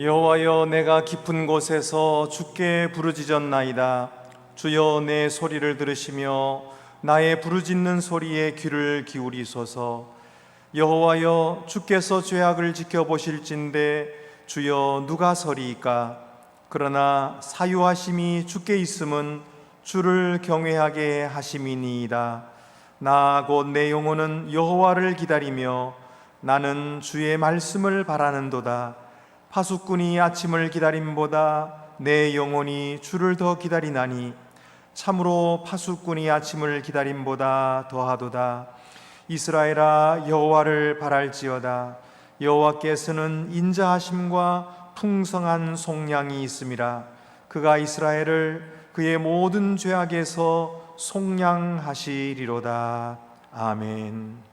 여호와여, 내가 깊은 곳에서 주께 부르짖었나이다. 주여, 내 소리를 들으시며 나의 부르짖는 소리에 귀를 기울이소서. 여호와여, 주께서 죄악을 지켜보실진대 주여 누가 서리이까? 그러나 사유하심이 주께 있음은 주를 경외하게 하심이니이다. 나 곧 내 영혼은 여호와를 기다리며 나는 주의 말씀을 바라는도다. 파수꾼이 아침을 기다림보다 내 영혼이 주를 더 기다리나니 참으로 파수꾼이 아침을 기다림보다 더하도다. 이스라엘아, 여호와를 바랄지어다. 여호와께서는 인자하심과 풍성한 속량이 있음이라. 그가 이스라엘을 그의 모든 죄악에서 속량하시리로다. 아멘.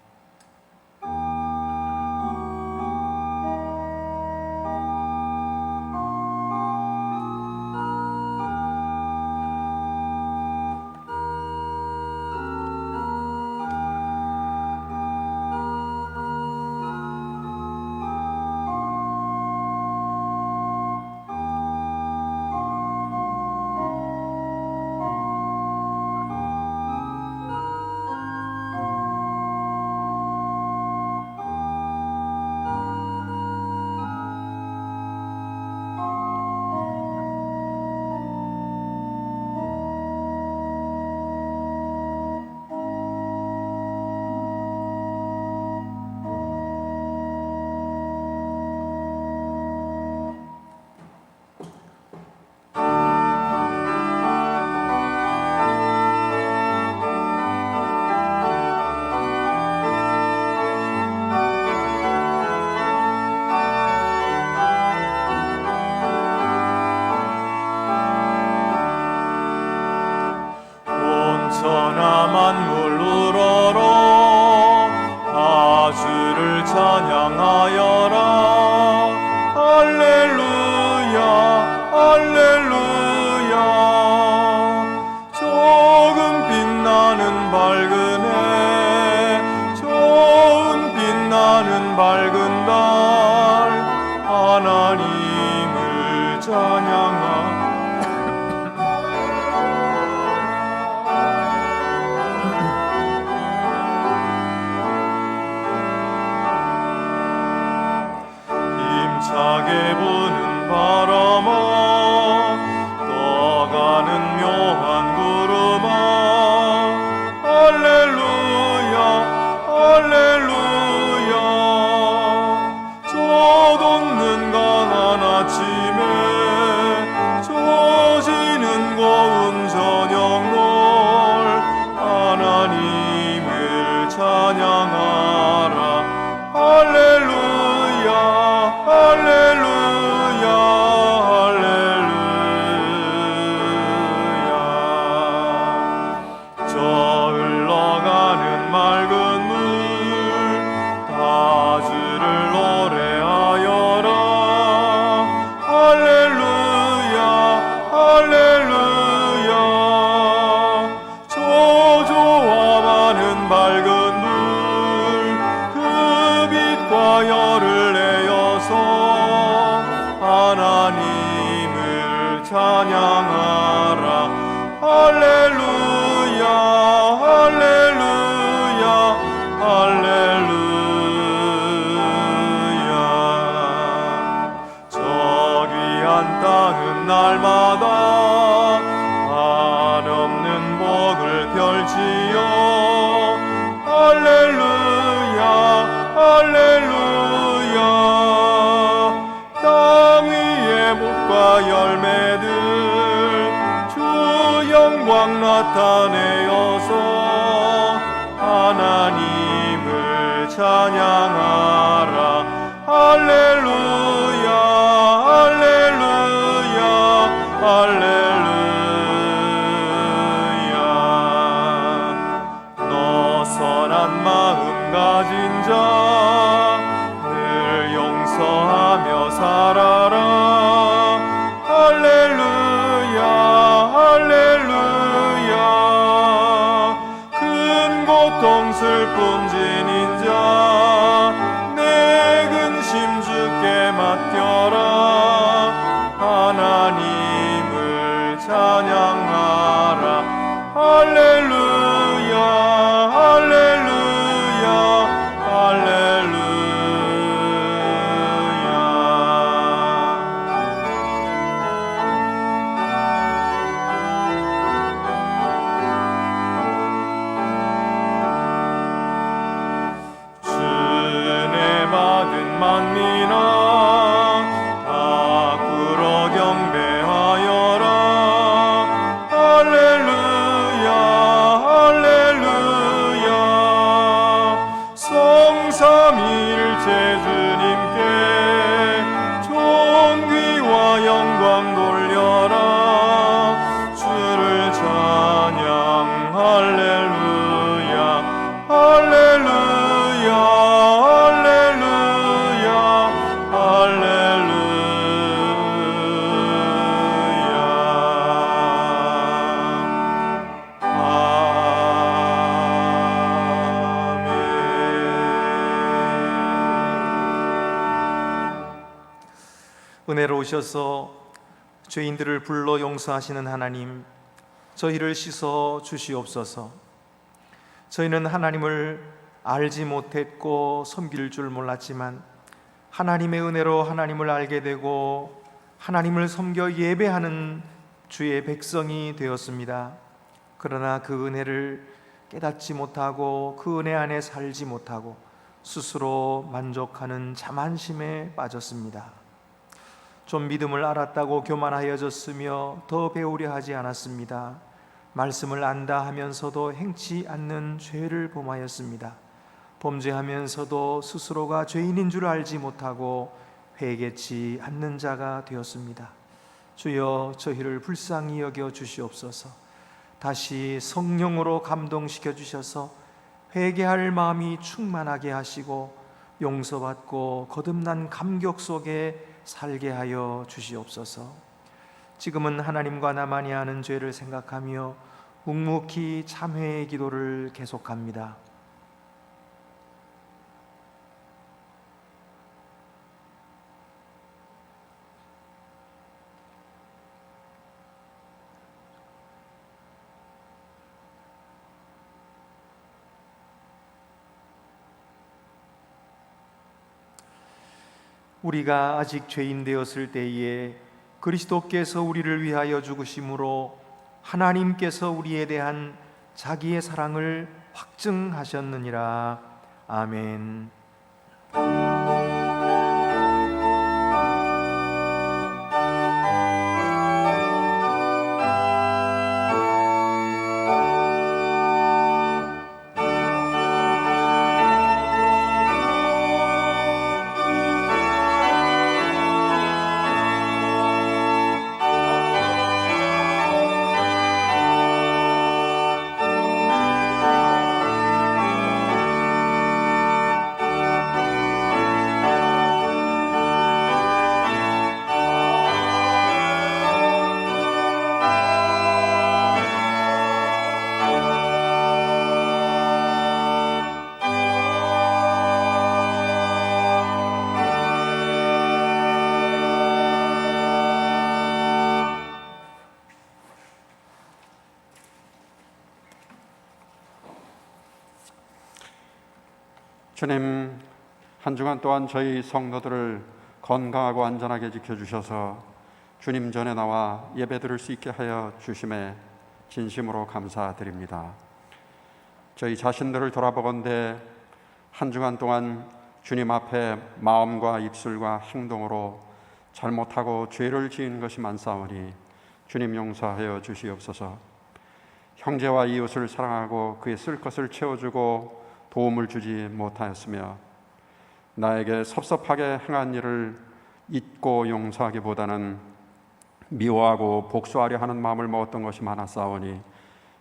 천하 만물 우러러 다 주를 찬양하여라. 할렐루야 할렐루야. 조금 빛나는 밝은 해, 좋은 빛나는 밝은 달, 하나님을 찬양하라. 힘차게 부는 바람아, 떠가는 묘한 구름아, 할렐루야 할렐루야. 젖없는 강한 아침에, 젖이는 고운 저녁놀, 하나님을 찬양하라. 할렐루야 할렐루야 할렐루야. 저 흘러가는 맑은 물, 다 주를 노래하여라. 할렐루야 할렐루야. 저조와 많은 밝은 물, 그 빛과 열을 내어서 하나님을 찬양하라. 할렐루야 할렐루야 할렐루야. 저 귀한 땅은 날마다 한없는 복을 펼치어 할렐루야 할렐루야. 땅 위에 목과 열매들, 주 영광 나타내어서 하나님을 찬양하라. 할렐루야 할렐루야 할렐루야. 너 선한 마음 가진 자, 늘 용서하며 살아라. 할렐루야 할렐루야. 큰 고통 슬픔 지닌 자, 내 근심 주께 맡겨라. 만민아 다 꿇어 경배하여라. 할렐루야 할렐루야. 성삼일체 주님께 존귀와 영광 돌려라. 주를 찬양 할렐루야 할렐루야 할렐루야 할렐루야. 아멘. 은혜로우셔서 죄인들을 불러 용서하시는 하나님, 저희를 씻어 주시옵소서. 저희는 하나님을 알지 못했고 섬길 줄 몰랐지만 하나님의 은혜로 하나님을 알게 되고 하나님을 섬겨 예배하는 주의 백성이 되었습니다. 그러나 그 은혜를 깨닫지 못하고 그 은혜 안에 살지 못하고 스스로 만족하는 자만심에 빠졌습니다. 좀 믿음을 알았다고 교만하여졌으며 더 배우려 하지 않았습니다. 말씀을 안다 하면서도 행치 않는 죄를 범하였습니다. 범죄하면서도 스스로가 죄인인 줄 알지 못하고 회개치 않는 자가 되었습니다. 주여, 저희를 불쌍히 여겨 주시옵소서. 다시 성령으로 감동시켜 주셔서 회개할 마음이 충만하게 하시고 용서받고 거듭난 감격 속에 살게 하여 주시옵소서. 지금은 하나님과 나만이 아는 죄를 생각하며 묵묵히 참회의 기도를 계속합니다. 우리가 아직 죄인 되었을 때에 그리스도께서 우리를 위하여 죽으심으로 하나님께서 우리에 대한 자기의 사랑을 확증하셨느니라. 아멘. 주님, 한 주간 동안 저희 성도들을 건강하고 안전하게 지켜주셔서 주님 전에 나와 예배드릴 수 있게 하여 주심에 진심으로 감사드립니다. 저희 자신들을 돌아보건대 한 주간 동안 주님 앞에 마음과 입술과 행동으로 잘못하고 죄를 지은 것이 많사오니 주님 용서하여 주시옵소서. 형제와 이웃을 사랑하고 그의 쓸 것을 채워주고 도움을 주지 못하였으며 나에게 섭섭하게 행한 일을 잊고 용서하기보다는 미워하고 복수하려 하는 마음을 먹었던 것이 많았사오니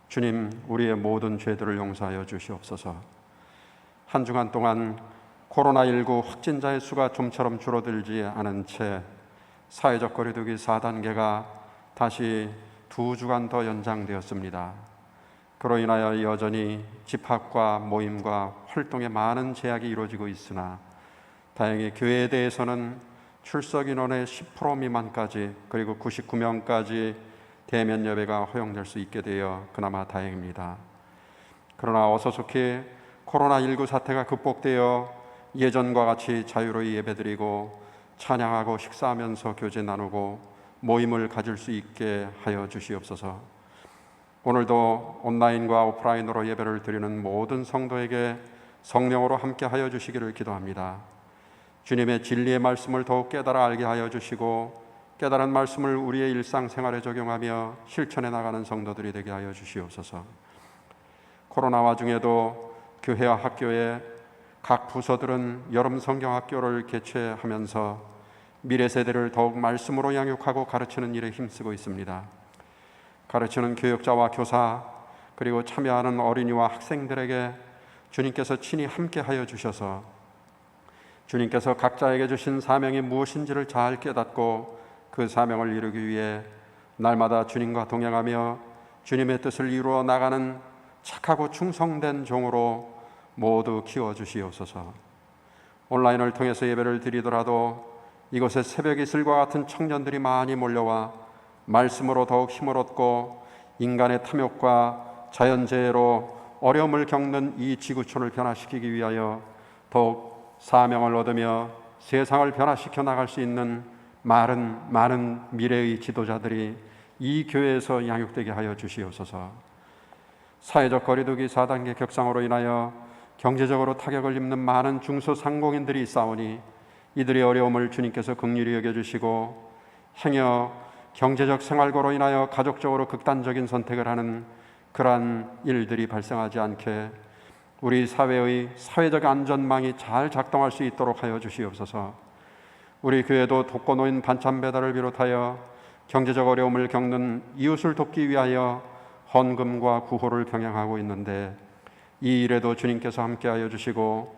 주님, 우리의 모든 죄들을 용서하여 주시옵소서. 한 주간 동안 코로나19 확진자의 수가 좀처럼 줄어들지 않은 채 사회적 거리두기 4단계가 다시 2주간 더 연장되었습니다. 그로 인하여 여전히 집합과 모임과 활동에 많은 제약이 이루어지고 있으나 다행히 교회에 대해서는 출석 인원의 10% 미만까지 그리고 99명까지 대면 예배가 허용될 수 있게 되어 그나마 다행입니다. 그러나 어서 좋게 코로나19 사태가 극복되어 예전과 같이 자유로이 예배드리고 찬양하고 식사하면서 교제 나누고 모임을 가질 수 있게 하여 주시옵소서. 오늘도 온라인과 오프라인으로 예배를 드리는 모든 성도에게 성령으로 함께 하여 주시기를 기도합니다. 주님의 진리의 말씀을 더욱 깨달아 알게 하여 주시고 깨달은 말씀을 우리의 일상생활에 적용하며 실천해 나가는 성도들이 되게 하여 주시옵소서. 코로나 와중에도 교회와 학교에 각 부서들은 여름 성경학교를 개최하면서 미래 세대를 더욱 말씀으로 양육하고 가르치는 일에 힘쓰고 있습니다. 가르치는 교육자와 교사 그리고 참여하는 어린이와 학생들에게 주님께서 친히 함께하여 주셔서 주님께서 각자에게 주신 사명이 무엇인지를 잘 깨닫고 그 사명을 이루기 위해 날마다 주님과 동행하며 주님의 뜻을 이루어 나가는 착하고 충성된 종으로 모두 키워주시옵소서. 온라인을 통해서 예배를 드리더라도 이곳에 새벽 이슬과 같은 청년들이 많이 몰려와 말씀으로 더욱 힘을 얻고 인간의 탐욕과 자연재해로 어려움을 겪는 이 지구촌을 변화시키기 위하여 더욱 사명을 얻으며 세상을 변화시켜 나갈 수 있는 많은 미래의 지도자들이 이 교회에서 양육되게 하여 주시옵소서. 사회적 거리두기 4단계 격상으로 인하여 경제적으로 타격을 입는 많은 중소상공인들이 있사오니 이들의 어려움을 주님께서 긍휼히 여겨주시고 행여 경제적 생활고로 인하여 가족적으로 극단적인 선택을 하는 그러한 일들이 발생하지 않게 우리 사회의 사회적 안전망이 잘 작동할 수 있도록 하여 주시옵소서. 우리 교회도 독거노인 반찬 배달을 비롯하여 경제적 어려움을 겪는 이웃을 돕기 위하여 헌금과 구호를 병행하고 있는데 이 일에도 주님께서 함께하여 주시고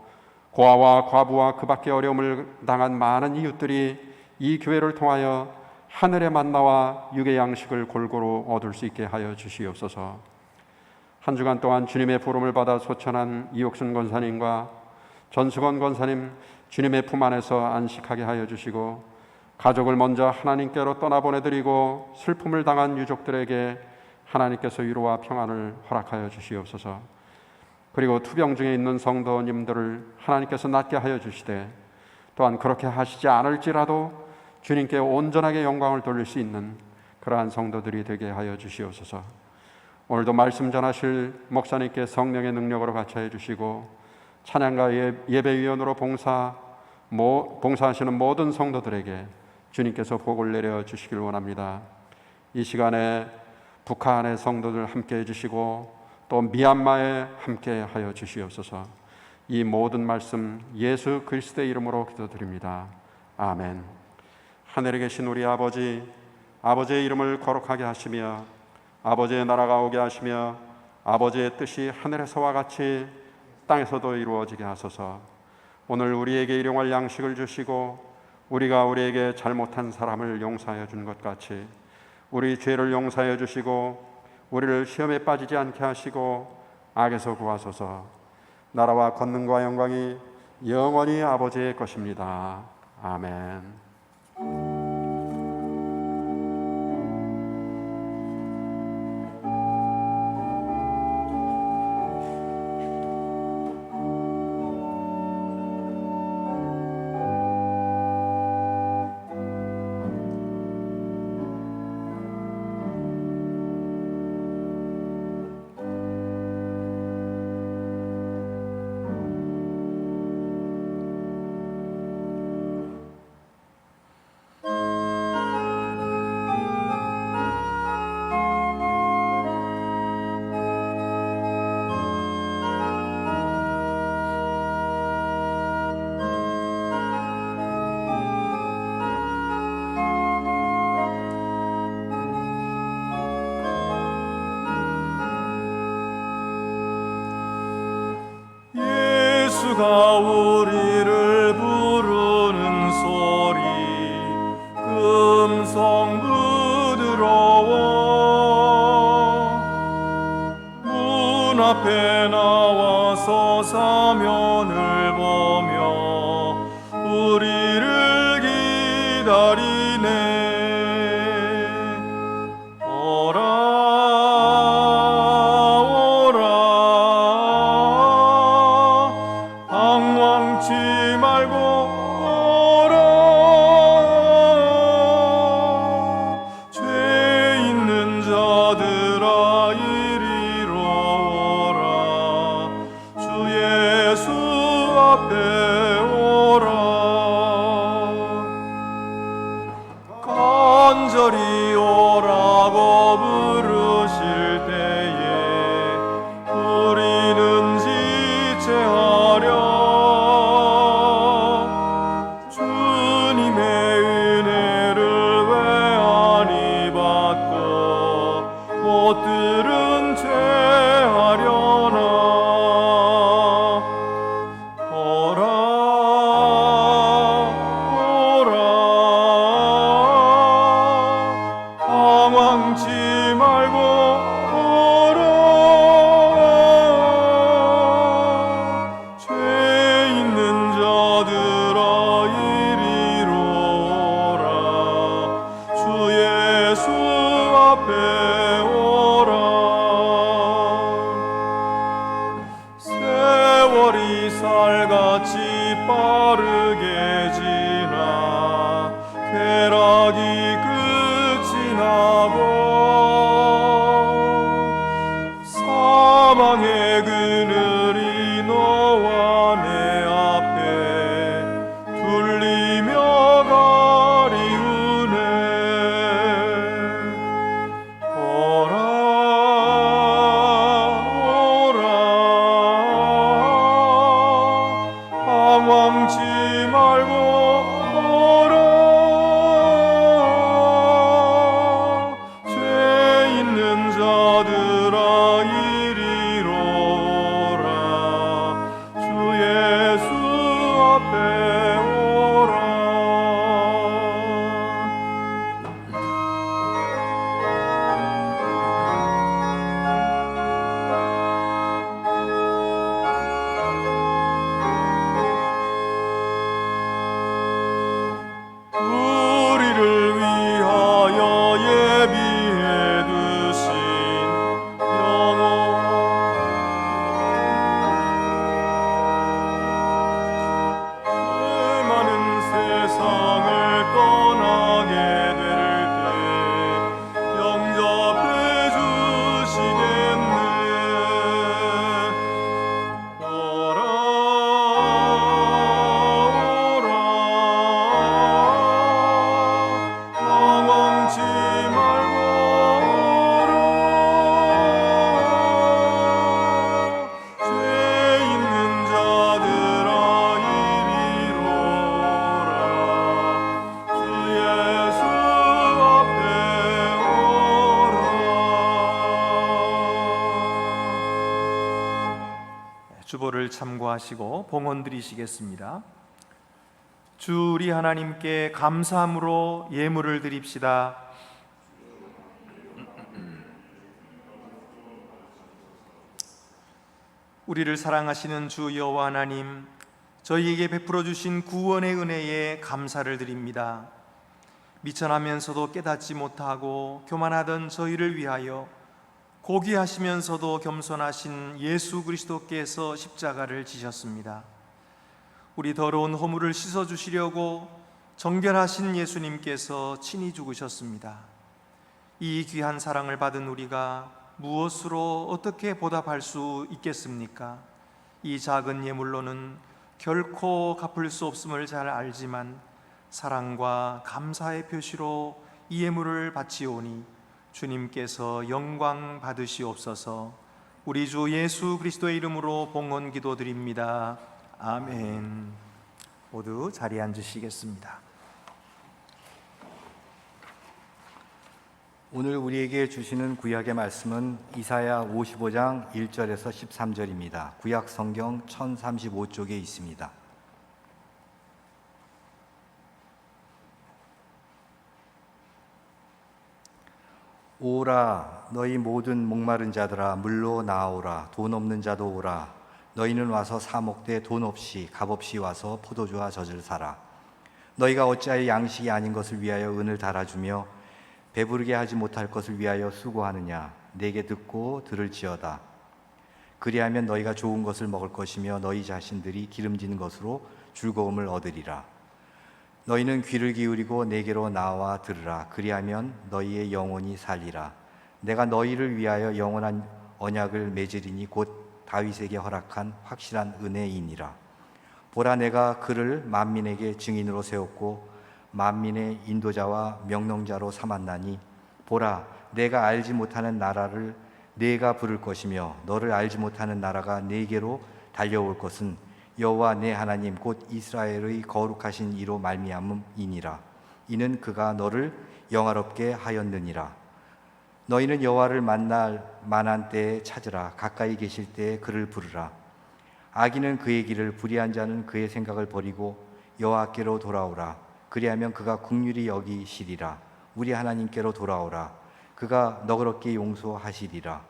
고아와 과부와 그 밖의 어려움을 당한 많은 이웃들이 이 교회를 통하여 하늘의 만나와 육의 양식을 골고루 얻을 수 있게 하여 주시옵소서. 한 주간 동안 주님의 부름을 받아 소천한 이옥순 권사님과 전수건 권사님 주님의 품 안에서 안식하게 하여 주시고 가족을 먼저 하나님께로 떠나보내드리고 슬픔을 당한 유족들에게 하나님께서 위로와 평안을 허락하여 주시옵소서. 그리고 투병 중에 있는 성도님들을 하나님께서 낫게 하여 주시되 또한 그렇게 하시지 않을지라도 주님께 온전하게 영광을 돌릴 수 있는 그러한 성도들이 되게 하여 주시옵소서. 오늘도 말씀 전하실 목사님께 성령의 능력으로 같이해 주시고 찬양과 예배위원으로 봉사하시는 모든 성도들에게 주님께서 복을 내려 주시길 원합니다. 이 시간에 북한의 성도들 함께해 주시고 또 미얀마에 함께하여 주시옵소서. 이 모든 말씀 예수 그리스도의 이름으로 기도드립니다. 아멘. 하늘에 계신 우리 아버지, 아버지의 이름을 거룩하게 하시며 아버지의 나라가 오게 하시며 아버지의 뜻이 하늘에서와 같이 땅에서도 이루어지게 하소서. 오늘 우리에게 일용할 양식을 주시고 우리가 우리에게 잘못한 사람을 용서하여 준 것 같이 우리 죄를 용서하여 주시고 우리를 시험에 빠지지 않게 하시고 악에서 구하소서. 나라와 권능과 영광이 영원히 아버지의 것입니다. 아멘. 예수가 우리를 부르는 소리 금성 부드러워 문 앞에 나와서 사면을 보며 우리를 기다리네. 앞에 오라. 참고하시고 봉헌 드리시겠습니다. 주 우리 하나님께 감사함으로 예물을 드립시다. 우리를 사랑하시는 주 여호와 하나님, 저희에게 베풀어 주신 구원의 은혜에 감사를 드립니다. 미천하면서도 깨닫지 못하고 교만하던 저희를 위하여 고귀하시면서도 겸손하신 예수 그리스도께서 십자가를 지셨습니다. 우리 더러운 허물을 씻어주시려고 정결하신 예수님께서 친히 죽으셨습니다. 이 귀한 사랑을 받은 우리가 무엇으로 어떻게 보답할 수 있겠습니까? 이 작은 예물로는 결코 갚을 수 없음을 잘 알지만 사랑과 감사의 표시로 이 예물을 바치오니 주님께서 영광 받으시옵소서. 우리 주 예수 그리스도의 이름으로 봉헌 기도드립니다. 아멘. 모두 자리에 앉으시겠습니다. 오늘 우리에게 주시는 구약의 말씀은 이사야 55장 1절에서 13절입니다. 구약 성경 1035쪽에 있습니다. 오라 너희 모든 목마른 자들아 물로 나아오라. 돈 없는 자도 오라. 너희는 와서 사 먹되 돈 없이 값없이 와서 포도주와 젖을 사라. 너희가 어찌하여 양식이 아닌 것을 위하여 은을 달아주며 배부르게 하지 못할 것을 위하여 수고하느냐. 내게 듣고 들을지어다. 그리하면 너희가 좋은 것을 먹을 것이며 너희 자신들이 기름진 것으로 즐거움을 얻으리라. 너희는 귀를 기울이고 내게로 나와 들으라. 그리하면 너희의 영혼이 살리라. 내가 너희를 위하여 영원한 언약을 맺으리니 곧 다윗에게 허락한 확실한 은혜이니라. 보라 내가 그를 만민에게 증인으로 세웠고 만민의 인도자와 명령자로 삼았나니 보라 내가 알지 못하는 나라를 내가 부를 것이며 너를 알지 못하는 나라가 내게로 달려올 것은 여호와 내 하나님 곧 이스라엘의 거룩하신 이로 말미암음이니라. 이는 그가 너를 영화롭게 하였느니라. 너희는 여호와를 만날 만한 때에 찾으라. 가까이 계실 때에 그를 부르라. 악인은 그의 길을, 불의한 자는 그의 생각을 버리고 여호와께로 돌아오라. 그리하면 그가 긍휼히 여기시리라. 우리 하나님께로 돌아오라. 그가 너그럽게 용서하시리라.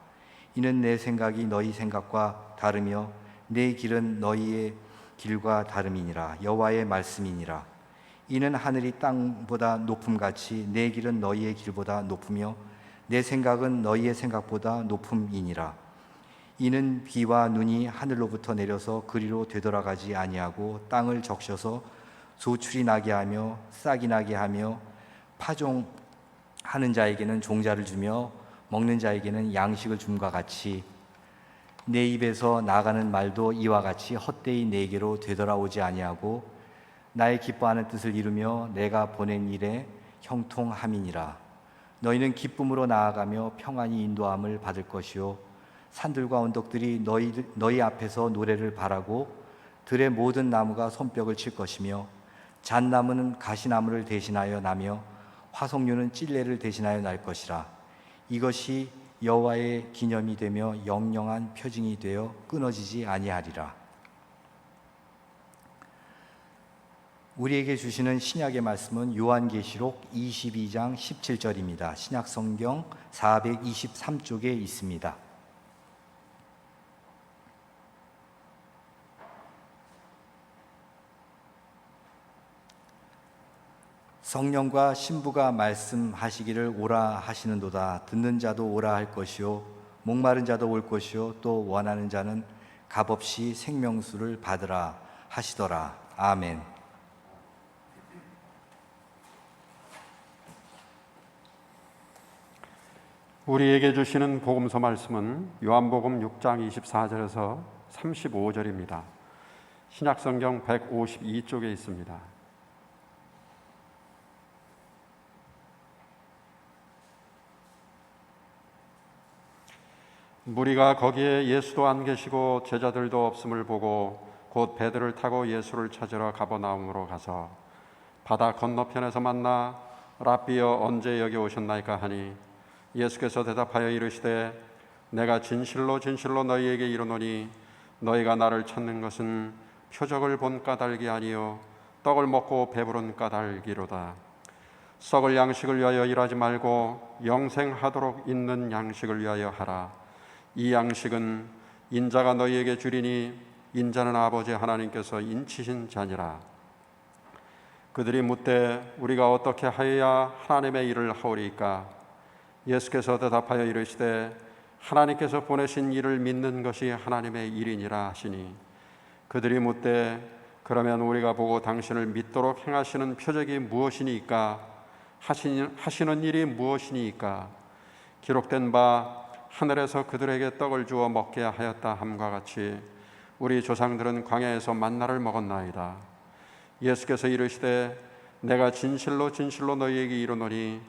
이는 내 생각이 너희 생각과 다르며 내 길은 너희의 길과 다름이니라. 여호와의 말씀이니라. 이는 하늘이 땅보다 높음같이 내 길은 너희의 길보다 높으며 내 생각은 너희의 생각보다 높음이니라. 이는 비와 눈이 하늘로부터 내려서 그리로 되돌아가지 아니하고 땅을 적셔서 소출이 나게 하며 싹이 나게 하며 파종하는 자에게는 종자를 주며 먹는 자에게는 양식을 줌과 같이 내 입에서 나가는 말도 이와 같이 헛되이 내게로 되돌아오지 아니하고 나의 기뻐하는 뜻을 이루며 내가 보낸 일에 형통함이니라. 너희는 기쁨으로 나아가며 평안히 인도함을 받을 것이요 산들과 언덕들이 너희 앞에서 노래를 바라고 들의 모든 나무가 손뼉을 칠 것이며 잣나무는 가시나무를 대신하여 나며 화석류는 찔레를 대신하여 날 것이라. 이것이 여호와의 기념이 되며 영영한 표징이 되어 끊어지지 아니하리라. 우리에게 주시는 신약의 말씀은 요한계시록 22장 17절입니다. 신약 성경 423쪽에 있습니다. 성령과 신부가 말씀하시기를 오라 하시는도다. 듣는 자도 오라 할 것이요 목마른 자도 올 것이요 또 원하는 자는 값없이 생명수를 받으라 하시더라. 아멘. 우리에게 주시는 복음서 말씀은 요한복음 6장 24절에서 35절입니다. 신약성경 152쪽에 있습니다. 무리가 거기에 예수도 안 계시고 제자들도 없음을 보고 곧 배들을 타고 예수를 찾으러 가버나움으로 가서 바다 건너편에서 만나 랍비여 언제 여기 오셨나이까 하니 예수께서 대답하여 이르시되 내가 진실로 진실로 너희에게 이르노니 너희가 나를 찾는 것은 표적을 본 까닭이 아니요 떡을 먹고 배부른 까닭이로다. 썩을 양식을 위하여 일하지 말고 영생하도록 있는 양식을 위하여 하라. 이 양식은 인자가 너희에게 주리니 인자는 아버지 하나님께서 인치신 자니라. 그들이 묻되 우리가 어떻게 하여야 하나님의 일을 하오리까? 예수께서 대답하여 이르시되 하나님께서 보내신 일을 믿는 것이 하나님의 일이니라 하시니, 그들이 묻되 그러면 우리가 보고 당신을 믿도록 행하시는 표적이 무엇이니까? 하시는 일이 무엇이니까? 기록된 바 하늘에서 그들에게 떡을 주어 먹게 하였다 함과 같이 우리 조상들은 광야에서 만나를 먹었나이다. 예수께서 이르시되 내가 진실로 진실로 너희에게 이르노니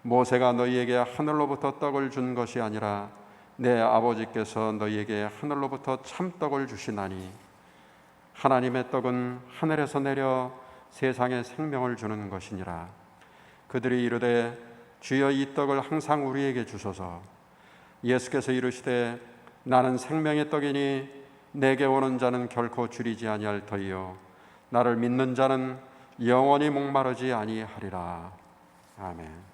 모세가 너희에게 하늘로부터 떡을 준 것이 아니라 내 아버지께서 너희에게 하늘로부터 참떡을 주시나니, 하나님의 떡은 하늘에서 내려 세상에 생명을 주는 것이니라. 그들이 이르되 주여 이 떡을 항상 우리에게 주소서. 예수께서 이르시되 나는 생명의 떡이니 내게 오는 자는 결코 줄이지 아니할 터이요 나를 믿는 자는 영원히 목마르지 아니하리라. 아멘.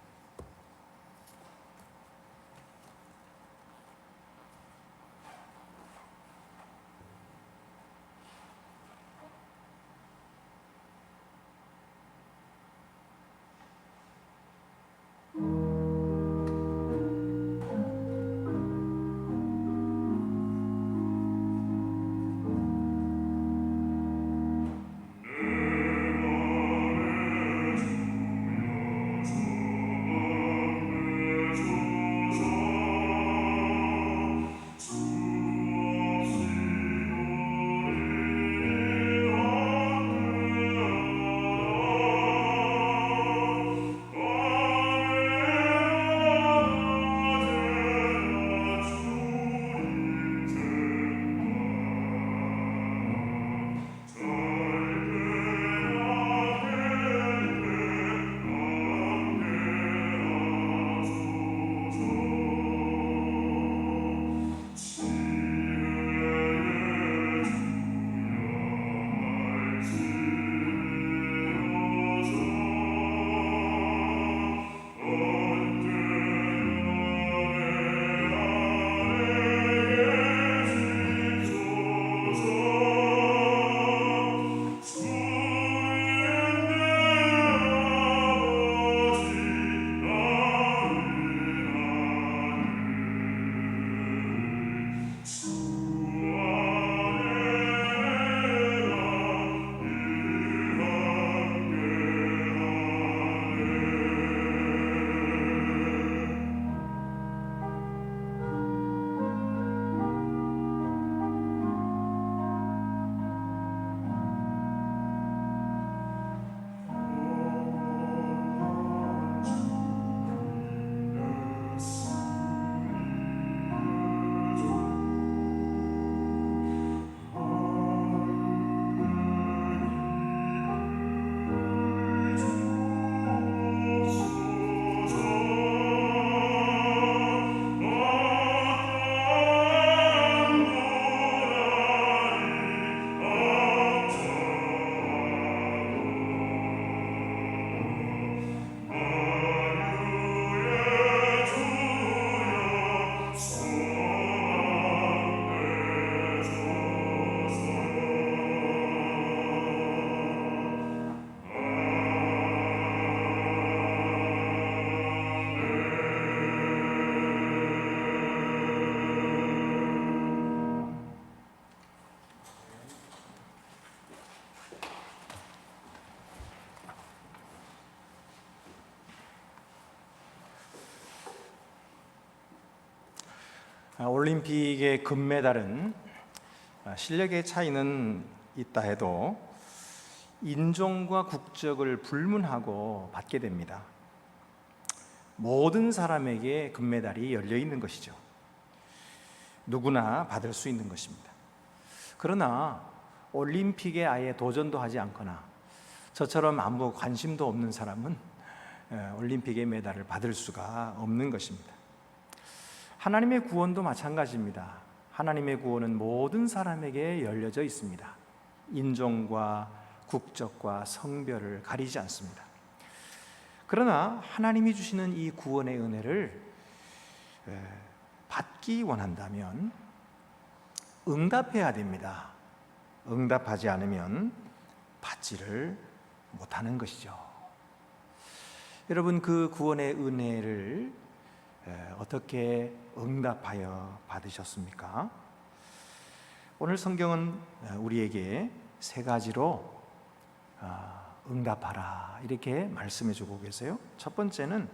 올림픽의 금메달은 실력의 차이는 있다 해도 인종과 국적을 불문하고 받게 됩니다. 모든 사람에게 금메달이 열려 있는 것이죠. 누구나 받을 수 있는 것입니다. 그러나 올림픽에 아예 도전도 하지 않거나 저처럼 아무 관심도 없는 사람은 올림픽의 메달을 받을 수가 없는 것입니다. 하나님의 구원도 마찬가지입니다. 하나님의 구원은 모든 사람에게 열려져 있습니다. 인종과 국적과 성별을 가리지 않습니다. 그러나 하나님이 주시는 이 구원의 은혜를 받기 원한다면 응답해야 됩니다. 응답하지 않으면 받지를 못하는 것이죠. 여러분, 그 구원의 은혜를 어떻게 응답하여 받으셨습니까? 오늘 성경은 우리에게 세 가지로 응답하라 이렇게 말씀해 주고 계세요. 첫 번째는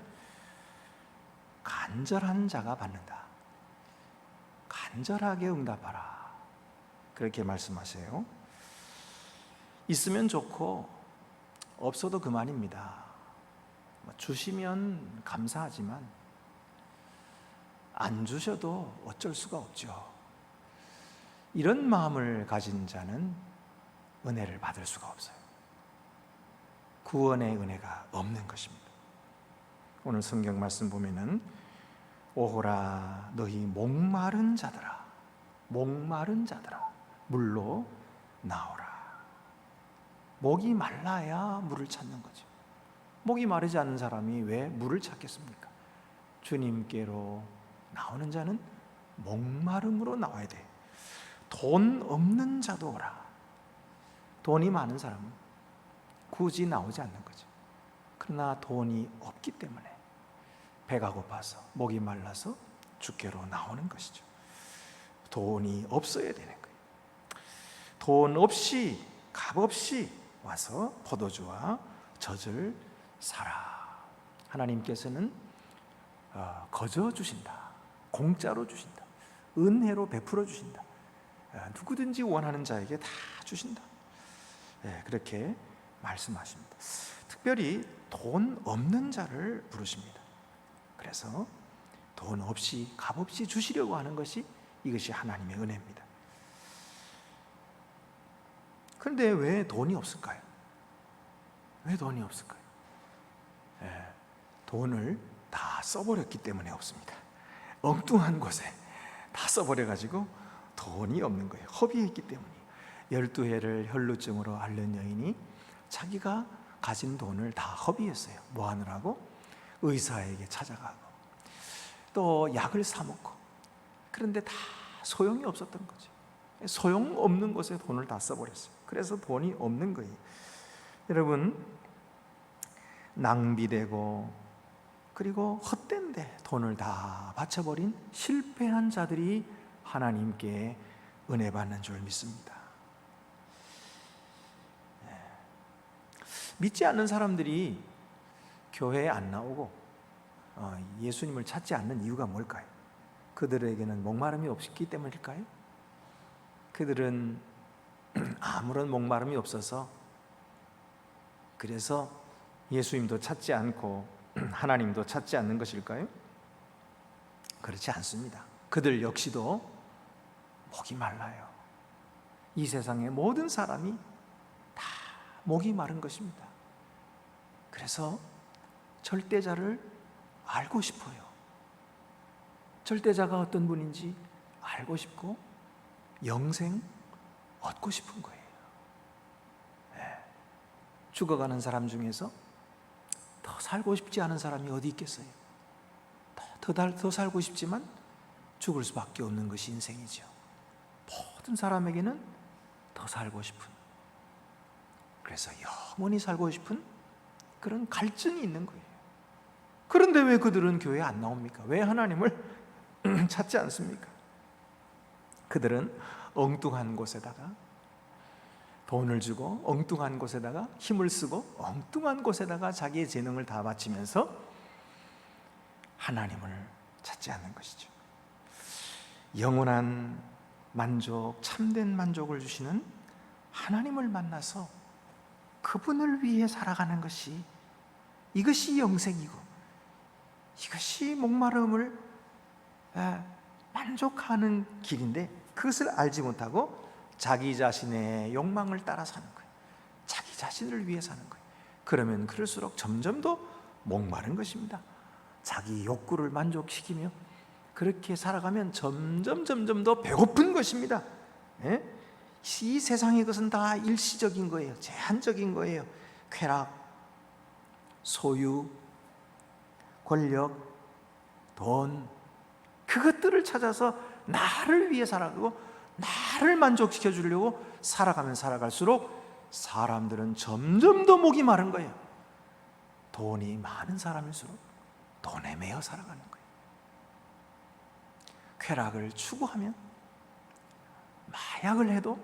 간절한 자가 받는다. 간절하게 응답하라. 그렇게 말씀하세요. 있으면 좋고 없어도 그만입니다. 주시면 감사하지만 안 주셔도 어쩔 수가 없죠. 이런 마음을 가진 자는 은혜를 받을 수가 없어요. 구원의 은혜가 없는 것입니다. 오늘 성경 말씀 보면은 오호라 너희 목마른 자들아, 목마른 자들아 물로 나오라. 목이 말라야 물을 찾는 거죠. 목이 마르지 않은 사람이 왜 물을 찾겠습니까? 주님께로 나오는 자는 목마름으로 나와야 돼. 돈 없는 자도 오라. 돈이 많은 사람은 굳이 나오지 않는 거죠. 그러나 돈이 없기 때문에 배가 고파서 목이 말라서 주께로 나오는 것이죠. 돈이 없어야 되는 거예요. 돈 없이 값 없이 와서 포도주와 젖을 사라. 하나님께서는 거저 주신다. 공짜로 주신다. 은혜로 베풀어 주신다. 누구든지 원하는 자에게 다 주신다. 그렇게 말씀하십니다. 특별히 돈 없는 자를 부르십니다. 그래서 돈 없이 값 없이 주시려고 하는 것이 이것이 하나님의 은혜입니다. 그런데 왜 돈이 없을까요? 왜 돈이 없을까요? 돈을 다 써버렸기 때문에 없습니다. 엉뚱한 곳에 다 써버려가지고 돈이 없는 거예요. 허비했기 때문이에요. 12해를 혈루증으로 앓는 여인이 자기가 가진 돈을 다 허비했어요. 뭐 하느라고? 의사에게 찾아가고 또 약을 사 먹고. 그런데 다 소용이 없었던 거죠. 소용없는 곳에 돈을 다 써버렸어요. 그래서 돈이 없는 거예요. 여러분, 낭비되고 그리고 헛된 데 돈을 다 바쳐버린 실패한 자들이 하나님께 은혜 받는 줄 믿습니다. 믿지 않는 사람들이 교회에 안 나오고 예수님을 찾지 않는 이유가 뭘까요? 그들에게는 목마름이 없기 때문일까요? 그들은 아무런 목마름이 없어서 그래서 예수님도 찾지 않고 하나님도 찾지 않는 것일까요? 그렇지 않습니다. 그들 역시도 목이 말라요. 이 세상의 모든 사람이 다 목이 마른 것입니다. 그래서 절대자를 알고 싶어요. 절대자가 어떤 분인지 알고 싶고 영생 얻고 싶은 거예요. 죽어가는 사람 중에서 더 살고 싶지 않은 사람이 어디 있겠어요? 더 살고 싶지만 죽을 수밖에 없는 것이 인생이죠. 모든 사람에게는 더 살고 싶은, 그래서 영원히 살고 싶은 그런 갈증이 있는 거예요. 그런데 왜 그들은 교회에 안 나옵니까? 왜 하나님을 찾지 않습니까? 그들은 엉뚱한 곳에다가 돈을 주고 엉뚱한 곳에다가 힘을 쓰고 엉뚱한 곳에다가 자기의 재능을 다 바치면서 하나님을 찾지 않는 것이죠. 영원한 만족, 참된 만족을 주시는 하나님을 만나서 그분을 위해 살아가는 것이, 이것이 영생이고 이것이 목마름을 만족하는 길인데, 그것을 알지 못하고 자기 자신의 욕망을 따라 사는 거예요. 자기 자신을 위해 사는 거예요. 그러면 그럴수록 점점 더 목마른 것입니다. 자기 욕구를 만족시키며 그렇게 살아가면 점점 더 배고픈 것입니다. 예? 이 세상의 것은 다 일시적인 거예요. 제한적인 거예요. 쾌락, 소유, 권력, 돈, 그것들을 찾아서 나를 위해 살아가고 나를 만족시켜 주려고 살아가면 살아갈수록 사람들은 점점 더 목이 마른 거예요. 돈이 많은 사람일수록 돈에 매여 살아가는 거예요. 쾌락을 추구하면 마약을 해도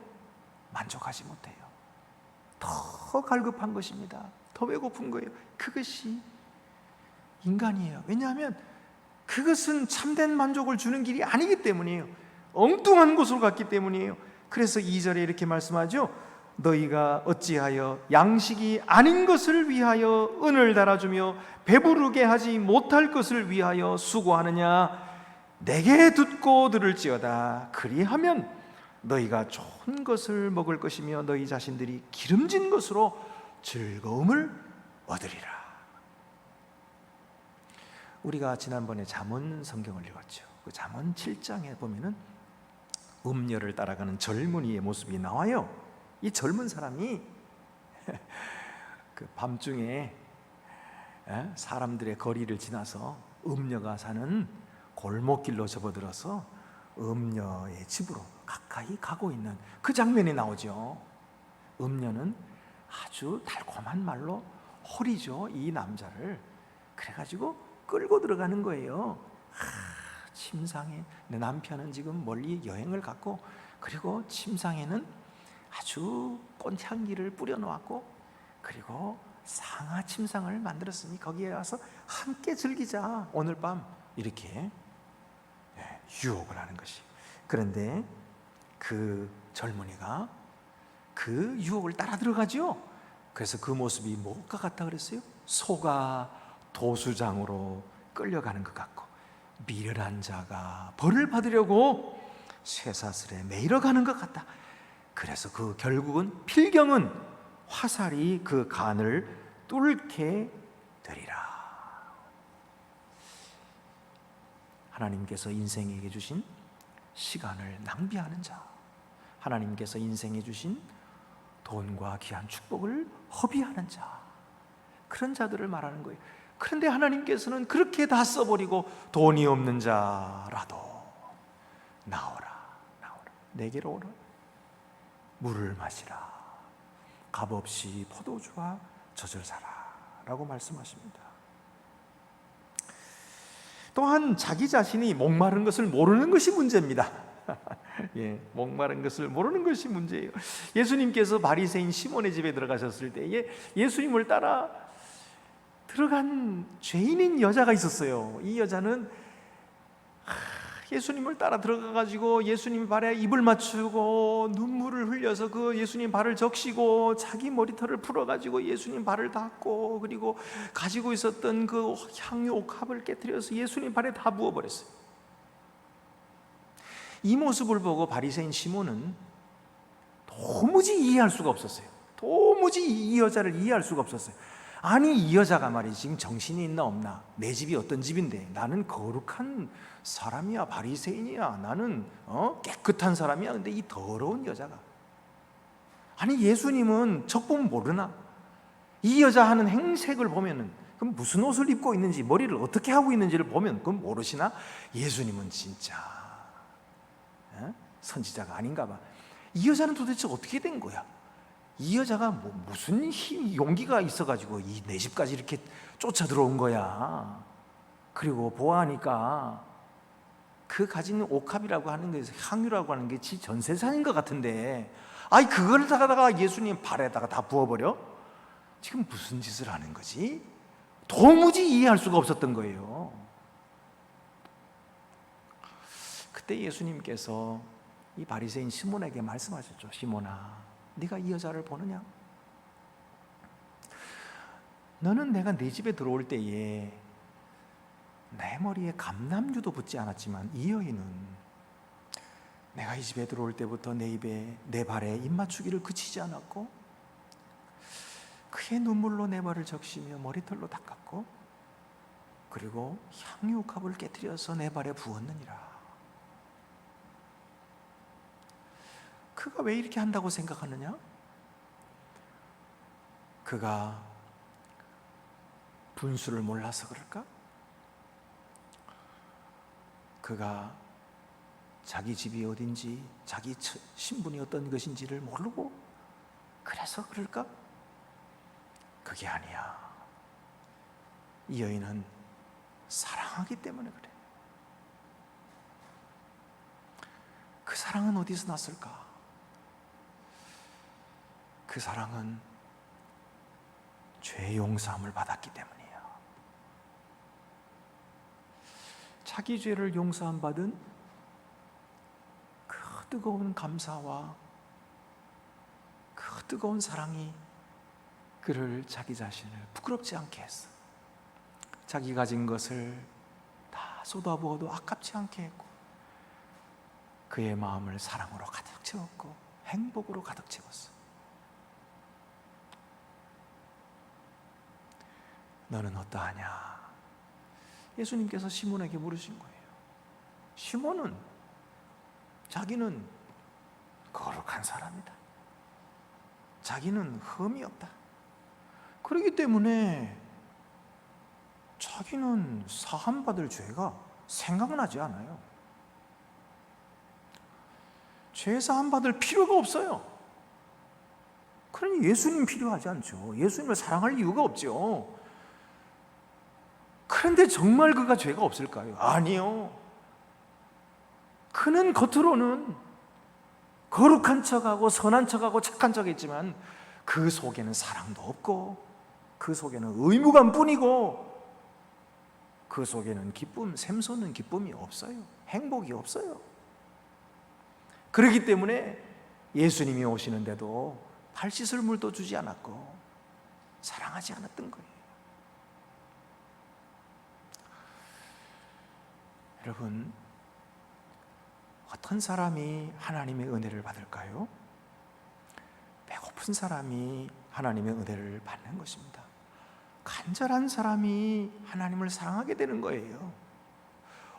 만족하지 못해요. 더 갈급한 것입니다. 더 배고픈 거예요. 그것이 인간이에요. 왜냐하면 그것은 참된 만족을 주는 길이 아니기 때문이에요. 엉뚱한 곳으로 갔기 때문이에요. 그래서 2절에 이렇게 말씀하죠. 너희가 어찌하여 양식이 아닌 것을 위하여 은을 달아주며 배부르게 하지 못할 것을 위하여 수고하느냐. 내게 듣고 들을지어다. 그리하면 너희가 좋은 것을 먹을 것이며 너희 자신들이 기름진 것으로 즐거움을 얻으리라. 우리가 지난번에 잠언 성경을 읽었죠. 그 잠언 7장에 보면은 음녀를 따라가는 젊은이의 모습이 나와요. 이 젊은 사람이 그 밤중에 사람들의 거리를 지나서 음녀가 사는 골목길로 접어들어서 음녀의 집으로 가까이 가고 있는 그 장면이 나오죠. 음녀는 아주 달콤한 말로 호리죠, 이 남자를. 그래가지고 끌고 들어가는 거예요. 침상에 내 남편은 지금 멀리 여행을 갔고, 그리고 침상에는 아주 꽃향기를 뿌려놓았고, 그리고 상하 침상을 만들었으니 거기에 와서 함께 즐기자 오늘 밤, 이렇게 유혹을 하는 것이. 그런데 그 젊은이가 그 유혹을 따라 들어가죠. 그래서 그 모습이 뭐가 같다 그랬어요? 소가 도수장으로 끌려가는 것 같고, 미련한 자가 벌을 받으려고 쇠사슬에 매이러 가는 것 같다. 그래서 그 결국은 필경은 화살이 그 간을 뚫게 되리라. 하나님께서 인생에게 주신 시간을 낭비하는 자, 하나님께서 인생에 주신 돈과 귀한 축복을 허비하는 자, 그런 자들을 말하는 거예요. 그런데 하나님께서는 그렇게 다 써버리고 돈이 없는 자라도 나오라, 내게로 오라, 물을 마시라, 값없이 포도주와 젖을 사라 라고 말씀하십니다. 또한 자기 자신이 목마른 것을 모르는 것이 문제입니다. 목마른 것을 모르는 것이 문제예요. 예수님께서 바리새인 시몬의 집에 들어가셨을 때에 예수님을 따라 들어간 죄인인 여자가 있었어요. 이 여자는 예수님을 따라 들어가가지고 예수님 발에 입을 맞추고 눈물을 흘려서 그 예수님 발을 적시고 자기 머리털을 풀어가지고 예수님 발을 닦고, 그리고 가지고 있었던 그 향유 옥합을 깨뜨려서 예수님 발에 다 부어버렸어요. 이 모습을 보고 바리새인 시몬은 도무지 이해할 수가 없었어요. 도무지 이 여자를 이해할 수가 없었어요. 아니, 이 여자가 말이지 지금 정신이 있나 없나? 내 집이 어떤 집인데? 나는 거룩한 사람이야, 바리새인이야. 나는 깨끗한 사람이야. 근데 이 더러운 여자가, 아니 예수님은 척보면 모르나? 이 여자 하는 행색을 보면은, 그럼 무슨 옷을 입고 있는지, 머리를 어떻게 하고 있는지를 보면 그럼 모르시나? 예수님은 진짜 선지자가 아닌가 봐. 이 여자는 도대체 어떻게 된 거야? 이 여자가 무슨 힘, 용기가 있어가지고 이 내 집까지 이렇게 쫓아 들어온 거야. 그리고 보아하니까 그 가진 옥합이라고 하는 게, 향유라고 하는 게 지 전세산인 것 같은데, 아이 그걸 다가 예수님 발에다가 다 부어버려? 지금 무슨 짓을 하는 거지? 도무지 이해할 수가 없었던 거예요. 그때 예수님께서 이 바리새인 시몬에게 말씀하셨죠. 시몬아, 네가 이 여자를 보느냐? 너는 내가 네 집에 들어올 때에 내 머리에 감람유도 붙지 않았지만 이 여인은 내가 이 집에 들어올 때부터 내 입에, 내 발에 입 맞추기를 그치지 않았고, 그의 눈물로 내 발을 적시며 머리털로 닦았고, 그리고 향유컵을 깨뜨려서 내 발에 부었느니라. 그가 왜 이렇게 한다고 생각하느냐? 그가 분수를 몰라서 그럴까? 그가 자기 집이 어딘지, 자기 신분이 어떤 것인지를 모르고 그래서 그럴까? 그게 아니야. 이 여인은 사랑하기 때문에 그래. 그 사랑은 어디서 났을까? 그 사랑은 죄 용서함을 받았기 때문이에요. 자기 죄를 용서함 받은 그 뜨거운 감사와 그 뜨거운 사랑이 그를 자기 자신을 부끄럽지 않게 했어. 자기 가진 것을 다 쏟아부어도 아깝지 않게 했고, 그의 마음을 사랑으로 가득 채웠고 행복으로 가득 채웠어. 너는 어떠하냐? 예수님께서 시몬에게 물으신 거예요. 시몬은 자기는 거룩한 사람이다. 자기는 흠이 없다. 그렇기 때문에 자기는 사함받을 죄가 생각나지 않아요. 죄 사함받을 필요가 없어요. 그러니 예수님 필요하지 않죠. 예수님을 사랑할 이유가 없죠. 그런데 정말 그가 죄가 없을까요? 아니요. 그는 겉으로는 거룩한 척하고 선한 척하고 착한 척했지만 그 속에는 사랑도 없고, 그 속에는 의무감뿐이고, 그 속에는 기쁨, 샘솟는 기쁨이 없어요. 행복이 없어요. 그렇기 때문에 예수님이 오시는데도 발 씻을 물도 주지 않았고 사랑하지 않았던 거예요. 여러분, 어떤 사람이 하나님의 은혜를 받을까요? 배고픈 사람이 하나님의 은혜를 받는 것입니다. 간절한 사람이 하나님을 사랑하게 되는 거예요.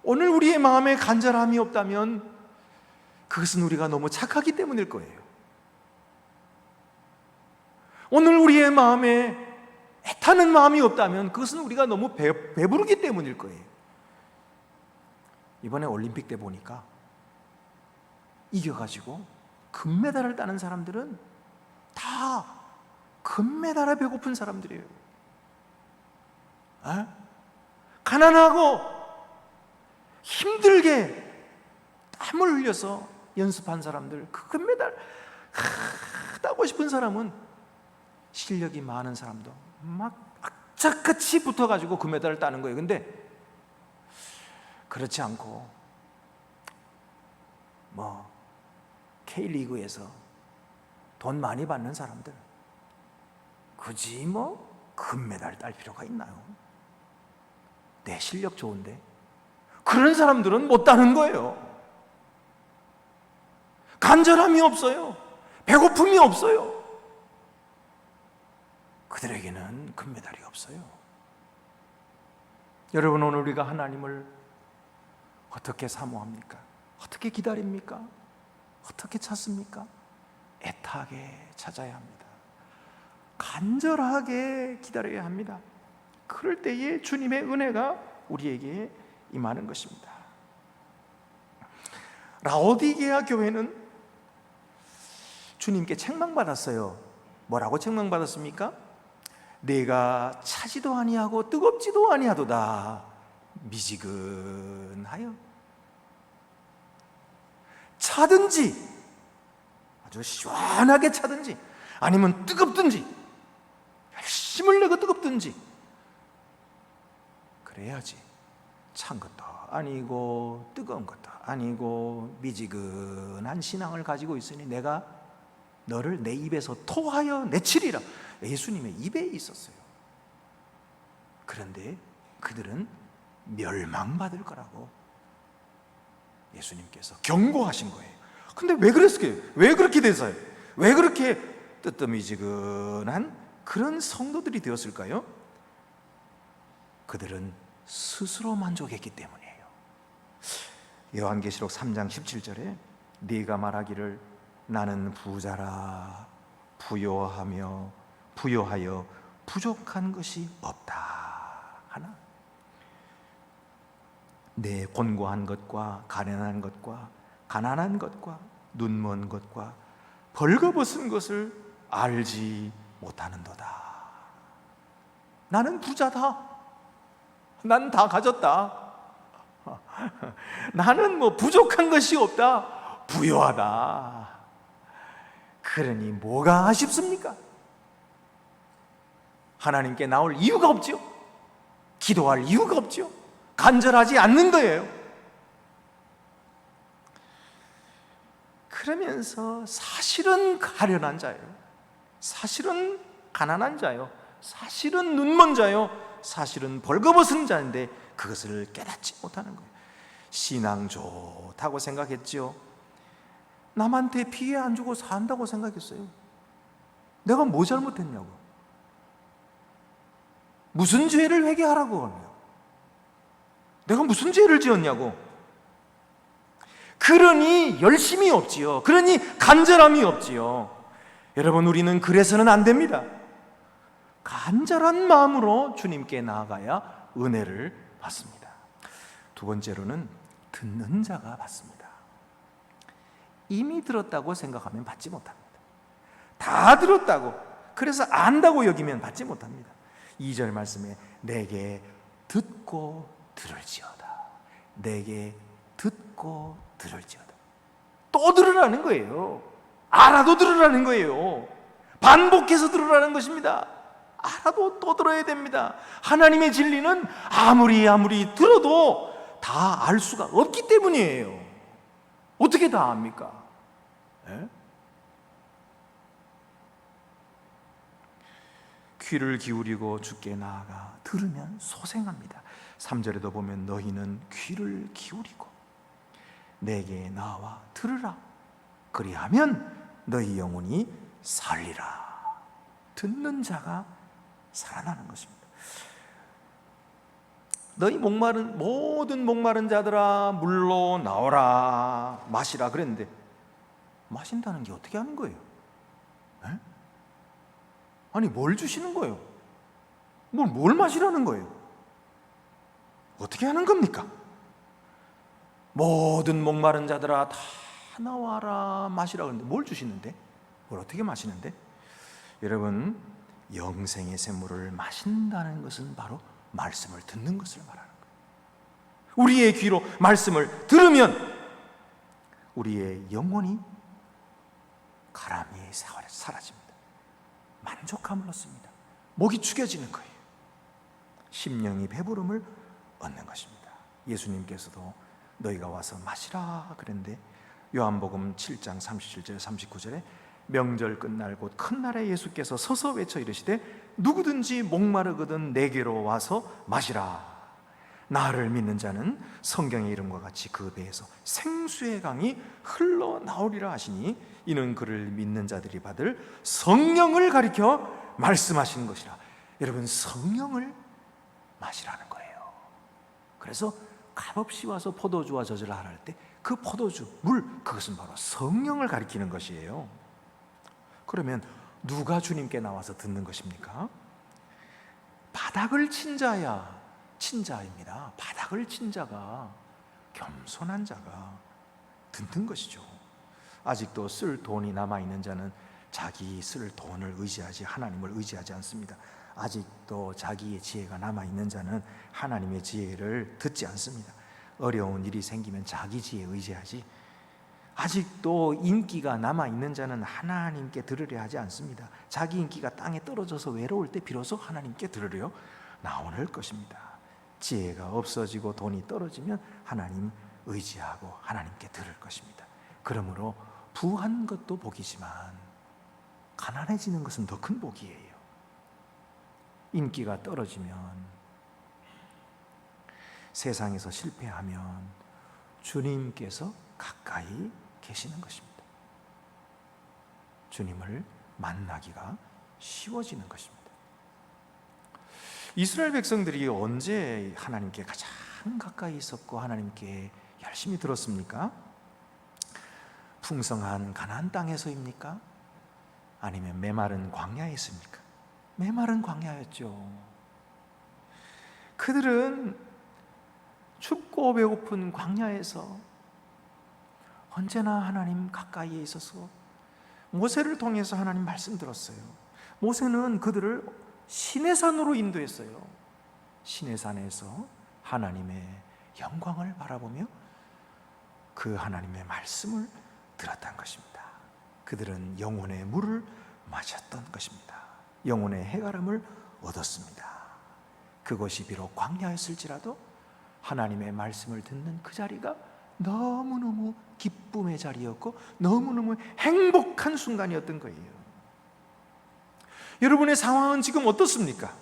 오늘 우리의 마음에 간절함이 없다면 그것은 우리가 너무 착하기 때문일 거예요. 오늘 우리의 마음에 애타는 마음이 없다면 그것은 우리가 너무 배부르기 때문일 거예요. 이번에 올림픽 때 보니까 이겨가지고 금메달을 따는 사람들은 다 금메달에 배고픈 사람들이에요. 가난하고 힘들게 땀을 흘려서 연습한 사람들, 그 금메달 따고 싶은 사람은 실력이 많은 사람도 막 악착같이 붙어가지고 금메달을 따는 거예요. 근데 그렇지 않고 K리그에서 돈 많이 받는 사람들, 굳이 금메달 딸 필요가 있나요? 내 실력 좋은데 그런 사람들은 못 따는 거예요. 간절함이 없어요. 배고픔이 없어요. 그들에게는 금메달이 없어요. 여러분, 오늘 우리가 하나님을 어떻게 사모합니까? 어떻게 기다립니까? 어떻게 찾습니까? 애타게 찾아야 합니다. 간절하게 기다려야 합니다. 그럴 때에 주님의 은혜가 우리에게 임하는 것입니다. 라오디게아 교회는 주님께 책망받았어요. 뭐라고 책망받았습니까? 내가 차지도 아니하고 뜨겁지도 아니하도다. 미지근하여. 차든지 아주 시원하게 차든지 아니면 뜨겁든지 열심을 내고 뜨겁든지 그래야지. 찬 것도 아니고 뜨거운 것도 아니고 미지근한 신앙을 가지고 있으니 내가 너를 내 입에서 토하여 내치리라. 예수님의 입에 있었어요. 그런데 그들은 멸망받을 거라고 예수님께서 경고하신 거예요. 근데 왜 그랬을까요? 왜 그렇게 돼서요? 왜 그렇게 뜨뜻미지근한 그런 성도들이 되었을까요? 그들은 스스로 만족했기 때문이에요. 요한계시록 3장 17절에 네가 말하기를 나는 부자라 부요하여 부족한 것이 없다 하나, 내 곤고한 것과 가난한 것과 눈먼 것과 벌거벗은 것을 알지 못하는도다. 나는 부자다. 난 다 가졌다. 나는 뭐 부족한 것이 없다. 부요하다. 그러니 뭐가 아쉽습니까? 하나님께 나올 이유가 없죠. 기도할 이유가 없죠. 간절하지 않는 거예요. 그러면서 사실은 가련한 자예요. 사실은 가난한 자예요. 사실은 눈먼 자예요. 사실은 벌거벗은 자인데 그것을 깨닫지 못하는 거예요. 신앙 좋다고 생각했죠. 남한테 피해 안 주고 산다고 생각했어요. 내가 뭐 잘못했냐고. 무슨 죄를 회개하라고 하냐고. 내가 무슨 죄를 지었냐고. 그러니 열심이 없지요. 그러니 간절함이 없지요. 여러분, 우리는 그래서는 안 됩니다. 간절한 마음으로 주님께 나아가야 은혜를 받습니다. 두 번째로는 듣는 자가 받습니다. 이미 들었다고 생각하면 받지 못합니다. 다 들었다고, 그래서 안다고 여기면 받지 못합니다. 2절 말씀에 내게 듣고 들을지어다. 내게 듣고 들을지어다. 또 들으라는 거예요. 알아도 들으라는 거예요. 반복해서 들으라는 것입니다. 알아도 또 들어야 됩니다. 하나님의 진리는 아무리 들어도 다 알 수가 없기 때문이에요. 어떻게 다 압니까? 예? 귀를 기울이고 주께 나아가 들으면 소생합니다. 3절에도 보면 너희는 귀를 기울이고 내게 나와 들으라. 그리하면 너희 영혼이 살리라. 듣는 자가 살아나는 것입니다. 너희 모든 목마른 자들아 물로 나오라 마시라 그랬는데 마신다는 게 어떻게 하는 거예요? 에? 아니 뭘 주시는 거예요? 뭘 마시라는 거예요? 어떻게 하는 겁니까? 모든 목마른 자들아 다 나와라 마시라 그러는데 뭘 주시는데? 뭘 어떻게 마시는데? 여러분, 영생의 샘물을 마신다는 것은 바로 말씀을 듣는 것을 말하는 거예요. 우리의 귀로 말씀을 들으면 우리의 영혼이 가람이 사라집니다. 만족함을 얻습니다. 목이 축여지는 거예요. 심령이 배부름을 얻는 것입니다. 예수님께서도 너희가 와서 마시라 그랬는데 요한복음 7장 37절 39절에 명절 끝날 곧 큰 날에 예수께서 서서 외쳐 이르시되 누구든지 목마르거든 내게로 와서 마시라. 나를 믿는 자는 성경의 이름과 같이 그 배에서 생수의 강이 흘러나오리라 하시니 이는 그를 믿는 자들이 받을 성령을 가리켜 말씀하시는 것이라. 여러분, 성령을 마시라는 거예요. 그래서 값없이 와서 포도주와 젖을 하라 할 때 그 포도주, 물, 그것은 바로 성령을 가리키는 것이에요. 그러면 누가 주님께 나와서 듣는 것입니까? 바닥을 친 자야 친자입니다. 바닥을 친 자가, 겸손한 자가 듣는 것이죠. 아직도 쓸 돈이 남아있는 자는 자기 쓸 돈을 의지하지 하나님을 의지하지 않습니다. 아직도 자기의 지혜가 남아있는 자는 하나님의 지혜를 듣지 않습니다. 어려운 일이 생기면 자기 지혜에 의지하지, 아직도 인기가 남아있는 자는 하나님께 들으려 하지 않습니다. 자기 인기가 땅에 떨어져서 외로울 때 비로소 하나님께 들으려 나오는 것입니다. 지혜가 없어지고 돈이 떨어지면 하나님 의지하고 하나님께 들을 것입니다. 그러므로 부한 것도 복이지만 가난해지는 것은 더 큰 복이에요. 인기가 떨어지면, 세상에서 실패하면 주님께서 가까이 계시는 것입니다. 주님을 만나기가 쉬워지는 것입니다. 이스라엘 백성들이 언제 하나님께 가장 가까이 있었고 하나님께 열심히 들었습니까? 풍성한 가나안 땅에서입니까? 아니면 메마른 광야에 있습니까? 메마른 광야였죠. 그들은 춥고 배고픈 광야에서 언제나 하나님 가까이에 있어서 모세를 통해서 하나님 말씀 들었어요. 모세는 그들을 시내산으로 인도했어요. 시내산에서 하나님의 영광을 바라보며 그 하나님의 말씀을 들었던 것입니다. 그들은 영혼의 물을 마셨던 것입니다. 영혼의 해가람을 얻었습니다. 그것이 비록 광야였을지라도 하나님의 말씀을 듣는 그 자리가 너무너무 기쁨의 자리였고 너무너무 행복한 순간이었던 거예요. 여러분의 상황은 지금 어떻습니까?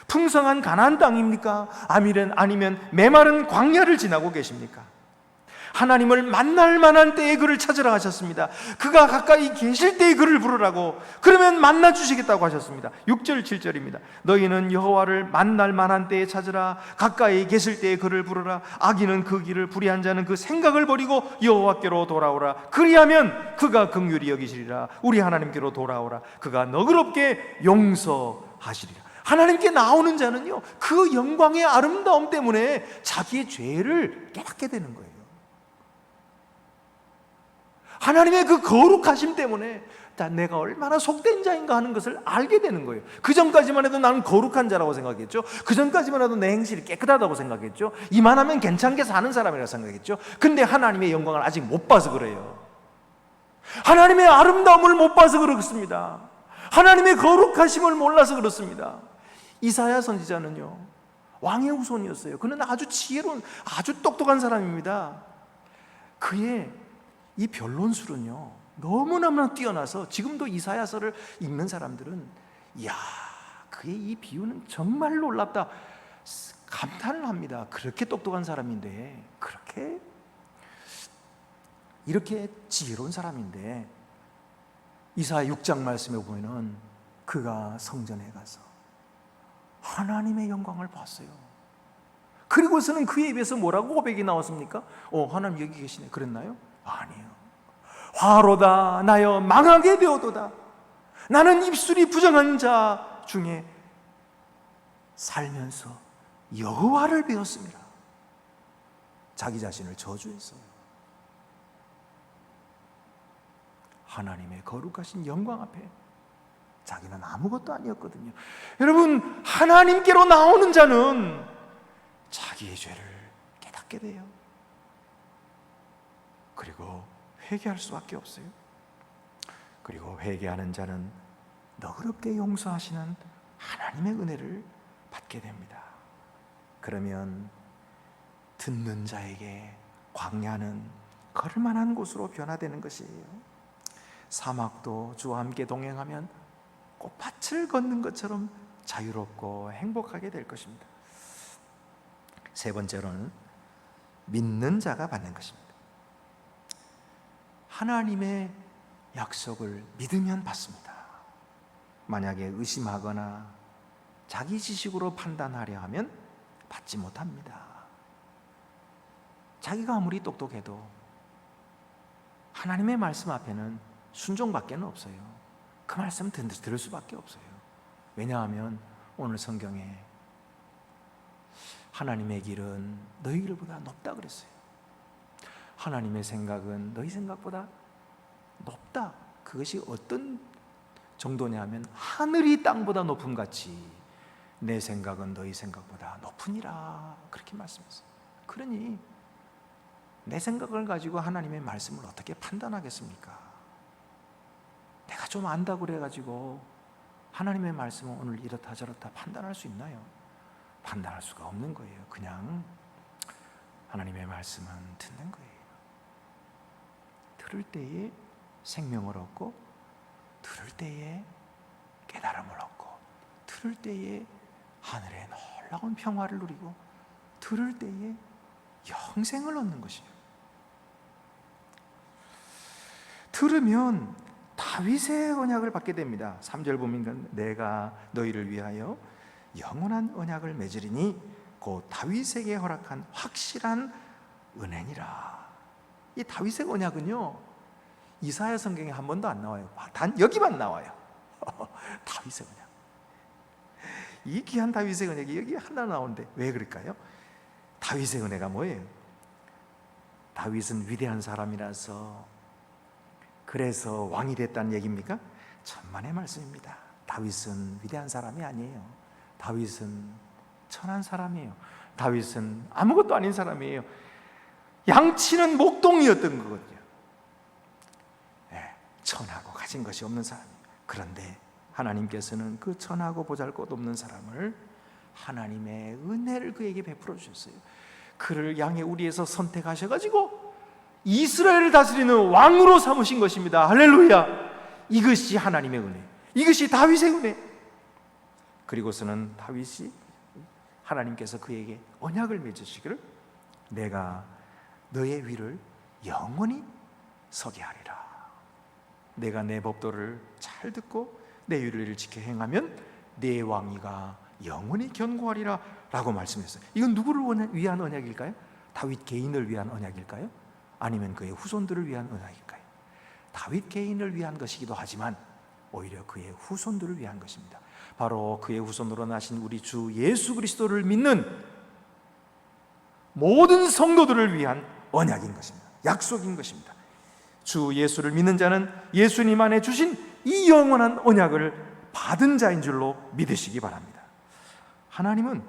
풍성한 가나안 땅입니까? 아니면 메마른 광야를 지나고 계십니까? 하나님을 만날 만한 때에 그를 찾으라 하셨습니다. 그가 가까이 계실 때에 그를 부르라고, 그러면 만나 주시겠다고 하셨습니다. 6절 7절입니다. 너희는 여호와를 만날 만한 때에 찾으라. 가까이 계실 때에 그를 부르라. 악인은 그 길을, 불의한 자는 그 생각을 버리고 여호와께로 돌아오라. 그리하면 그가 긍휼히 여기시리라. 우리 하나님께로 돌아오라. 그가 너그럽게 용서하시리라. 하나님께 나오는 자는요, 그 영광의 아름다움 때문에 자기의 죄를 깨닫게 되는 거예요. 하나님의 그 거룩하심 때문에 내가 얼마나 속된 자인가 하는 것을 알게 되는 거예요. 그 전까지만 해도 나는 거룩한 자라고 생각했죠. 그 전까지만 해도 내 행실이 깨끗하다고 생각했죠. 이만하면 괜찮게 사는 사람이라고 생각했죠. 근데 하나님의 영광을 아직 못 봐서 그래요. 하나님의 아름다움을 못 봐서 그렇습니다. 하나님의 거룩하심을 몰라서 그렇습니다. 이사야 선지자는요, 왕의 후손이었어요. 그는 아주 지혜로운, 아주 똑똑한 사람입니다. 그의 이 변론술은요 너무너무 뛰어나서 지금도 이사야서를 읽는 사람들은 이야, 그의 이 비유는 정말 놀랍다 감탄을 합니다. 그렇게 똑똑한 사람인데, 이렇게 지혜로운 사람인데, 이사야 6장 말씀에 보면은 그가 성전에 가서 하나님의 영광을 봤어요. 그리고서는 그의 입에서 뭐라고 고백이 나왔습니까? 하나님 여기 계시네 그랬나요? 아니요. 화로다 나여 망하게 되어도다. 나는 입술이 부정한 자 중에 살면서 여호와를 배웠습니다. 자기 자신을 저주했어요. 하나님의 거룩하신 영광 앞에 자기는 아무것도 아니었거든요. 여러분, 하나님께로 나오는 자는 자기의 죄를 깨닫게 돼요. 그리고 회개할 수밖에 없어요. 그리고 회개하는 자는 너그럽게 용서하시는 하나님의 은혜를 받게 됩니다. 그러면 듣는 자에게 광야는 걸을만한 곳으로 변화되는 것이에요. 사막도 주와 함께 동행하면 꽃밭을 걷는 것처럼 자유롭고 행복하게 될 것입니다. 세 번째로는 믿는 자가 받는 것입니다. 하나님의 약속을 믿으면 받습니다. 만약에 의심하거나 자기 지식으로 판단하려 하면 받지 못합니다. 자기가 아무리 똑똑해도 하나님의 말씀 앞에는 순종밖에 없어요. 그 말씀 들을 수밖에 없어요. 왜냐하면 오늘 성경에 하나님의 길은 너희 길보다 높다 그랬어요. 하나님의 생각은 너희 생각보다 높다. 그것이 어떤 정도냐 하면 하늘이 땅보다 높음 같이 내 생각은 너희 생각보다 높으니라, 그렇게 말씀했어요. 그러니 내 생각을 가지고 하나님의 말씀을 어떻게 판단하겠습니까? 내가 좀 안다고 그래가지고 하나님의 말씀은 오늘 이렇다 저렇다 판단할 수 있나요? 판단할 수가 없는 거예요. 그냥 하나님의 말씀은 듣는 거예요. 들을 때에 생명을 얻고, 들을 때에 깨달음을 얻고, 들을 때에 하늘의 놀라운 평화를 누리고, 들을 때에 영생을 얻는 것이에요. 들으면 다윗의 언약을 받게 됩니다. 3절 보면 내가 너희를 위하여 영원한 언약을 맺으리니 곧 다윗에게 허락한 확실한 은혜니라. 이 다윗의 언약은요, 이사야 성경에 한 번도 안 나와요. 단 여기만 나와요. 다윗의 언약. 이 귀한 다윗의 언약이 여기 하나 나오는데 왜 그럴까요? 다윗의 은혜가 뭐예요? 다윗은 위대한 사람이라서 그래서 왕이 됐다는 얘기입니까? 천만의 말씀입니다. 다윗은 위대한 사람이 아니에요. 다윗은 천한 사람이에요. 다윗은 아무것도 아닌 사람이에요. 양치는 목동이었던 거거든요. 천하고 가진 것이 없는 사람이에요. 그런데 하나님께서는 그 천하고 보잘것없는 사람을 하나님의 은혜를 그에게 베풀어 주셨어요. 그를 양의 우리에서 선택하셔가지고 이스라엘을 다스리는 왕으로 삼으신 것입니다. 할렐루야. 이것이 하나님의 은혜, 이것이 다윗의 은혜. 그리고서는 다윗이 하나님께서 그에게 언약을 맺으시기를 내가 너의 위를 영원히 서게 하리라. 내가 내 법도를 잘 듣고 내 윤리를 지켜 행하면 내 왕위가 영원히 견고하리라 라고 말씀했어요. 이건 누구를 위한 언약일까요? 다윗 개인을 위한 언약일까요? 아니면 그의 후손들을 위한 언약일까요? 다윗 개인을 위한 것이기도 하지만 오히려 그의 후손들을 위한 것입니다. 바로 그의 후손으로 나신 우리 주 예수 그리스도를 믿는 모든 성도들을 위한 언약인 것입니다. 약속인 것입니다. 주 예수를 믿는 자는 예수님 안에 주신 이 영원한 언약을 받은 자인 줄로 믿으시기 바랍니다. 하나님은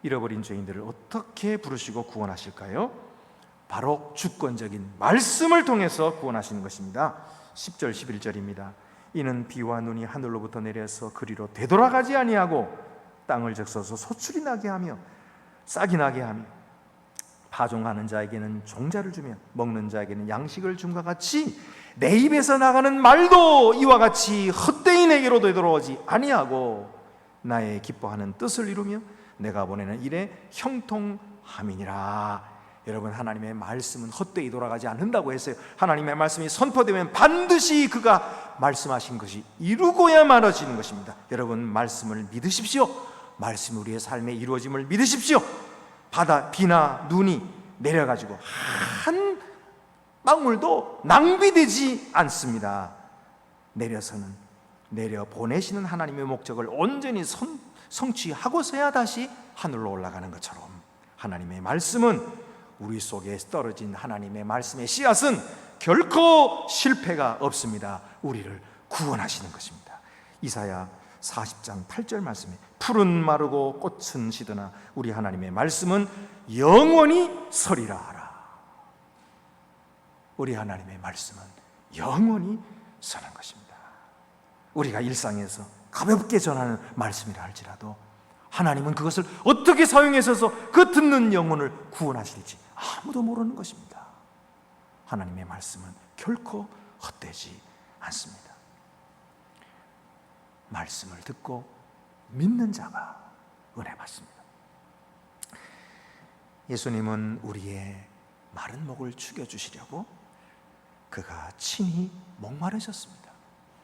잃어버린 죄인들을 어떻게 부르시고 구원하실까요? 바로 주권적인 말씀을 통해서 구원하시는 것입니다. 10절 11절입니다. 이는 비와 눈이 하늘로부터 내려서 그리로 되돌아가지 아니하고 땅을 적셔서 소출이 나게 하며 싹이 나게 하며 파종하는 자에게는 종자를 주며 먹는 자에게는 양식을 줌과 같이 내 입에서 나가는 말도 이와 같이 헛되이 내게로 되돌아오지 아니하고 나의 기뻐하는 뜻을 이루며 내가 보내는 일에 형통함이니라. 여러분, 하나님의 말씀은 헛되이 돌아가지 않는다고 했어요. 하나님의 말씀이 선포되면 반드시 그가 말씀하신 것이 이루고야 말아지는 것입니다. 여러분, 말씀을 믿으십시오. 말씀이 우리의 삶에 이루어짐을 믿으십시오. 비나 눈이 내려가지고 한 방울도 낭비되지 않습니다. 내려 보내시는 하나님의 목적을 온전히 성취하고서야 다시 하늘로 올라가는 것처럼 하나님의 말씀은 우리 속에 떨어진 하나님의 말씀의 씨앗은 결코 실패가 없습니다. 우리를 구원하시는 것입니다. 이사야 40장 8절 말씀에 풀은 마르고 꽃은 시드나 우리 하나님의 말씀은 영원히 서리라 하라. 우리 하나님의 말씀은 영원히 서는 것입니다. 우리가 일상에서 가볍게 전하는 말씀이라 할지라도 하나님은 그것을 어떻게 사용해서 그 듣는 영혼을 구원하실지 아무도 모르는 것입니다. 하나님의 말씀은 결코 헛되지 않습니다. 말씀을 듣고 믿는 자가 은혜 받습니다. 예수님은 우리의 마른 목을 축여주시려고 그가 친히 목마르셨습니다.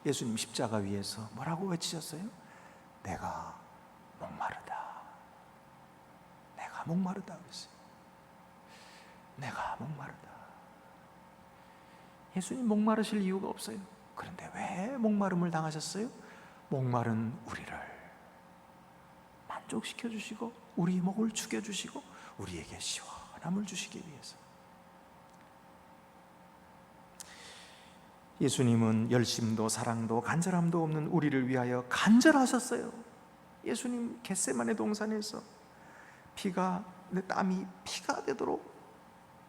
예수님 십자가 위에서 뭐라고 외치셨어요? 내가 목마르다. 내가 목마르다 그랬어요. 내가 목마르다. 예수님 목마르실 이유가 없어요. 그런데 왜 목마름을 당하셨어요? 목마른 우리를 만족시켜 주시고 우리 목을 축여 주시고 우리에게 시원함을 주시기 위해서. 예수님은 열심도 사랑도 간절함도 없는 우리를 위하여 간절하셨어요. 예수님 겟세마네 동산에서 땀이 피가 되도록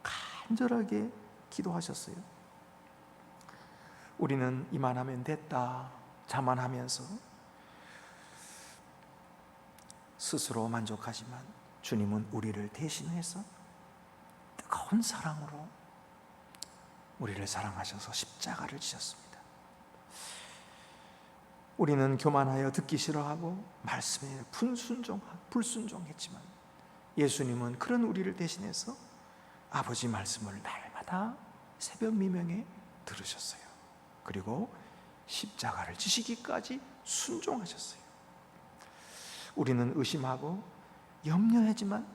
간절하게 기도하셨어요. 우리는 이만하면 됐다 자만하면서 스스로 만족하지만 주님은 우리를 대신해서 뜨거운 사랑으로 우리를 사랑하셔서 십자가를 지셨습니다. 우리는 교만하여 듣기 싫어하고 말씀에 불순종했지만 예수님은 그런 우리를 대신해서 아버지 말씀을 날마다 새벽 미명에 들으셨어요. 그리고 십자가를 지시기까지 순종하셨어요. 우리는 의심하고 염려하지만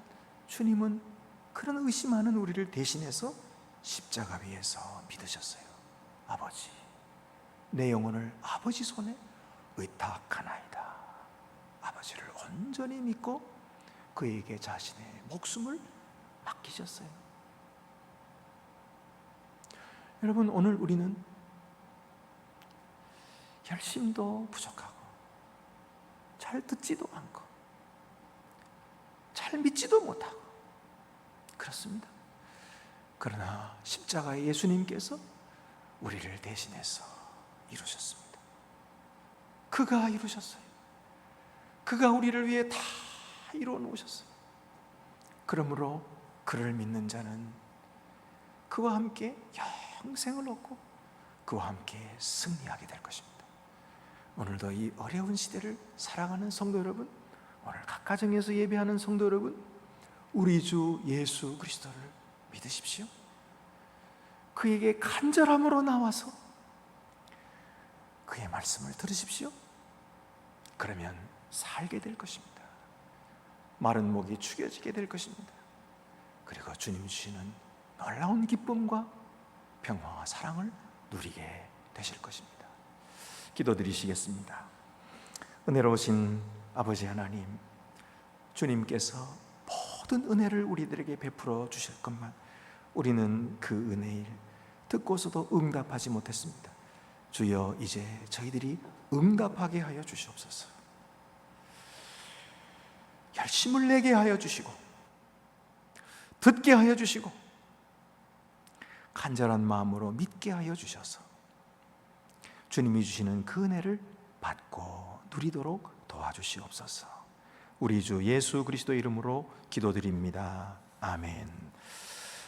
주님은 그런 의심하는 우리를 대신해서 십자가 위에서 믿으셨어요. 아버지, 내 영혼을 아버지 손에 의탁하나이다. 아버지를 온전히 믿고 그에게 자신의 목숨을 맡기셨어요. 여러분, 오늘 우리는 열심도 부족하고 잘 듣지도 않고 잘 믿지도 못하고 그렇습니다. 그러나 십자가의 예수님께서 우리를 대신해서 이루셨습니다. 그가 이루셨어요. 그가 우리를 위해 다 이루어 놓으셨어요. 그러므로 그를 믿는 자는 그와 함께 영생을 얻고 그와 함께 승리하게 될 것입니다. 오늘도 이 어려운 시대를 살아가는 성도 여러분, 오늘 각 가정에서 예배하는 성도 여러분, 우리 주 예수 그리스도를 믿으십시오. 그에게 간절함으로 나와서 그의 말씀을 들으십시오. 그러면 살게 될 것입니다. 마른 목이 축여지게 될 것입니다. 그리고 주님 주시는 놀라운 기쁨과 평화와 사랑을 누리게 되실 것입니다. 기도드리시겠습니다. 은혜로우신 아버지 하나님, 주님께서 모든 은혜를 우리들에게 베풀어 주실 것만 우리는 그 은혜를 듣고서도 응답하지 못했습니다. 주여, 이제 저희들이 응답하게 하여 주시옵소서. 열심을 내게 하여 주시고 듣게 하여 주시고 간절한 마음으로 믿게 하여 주셔서 주님이 주시는 그 은혜를 받고 누리도록 도와주시옵소서. 우리 주 예수 그리스도 이름으로 기도드립니다. 아멘.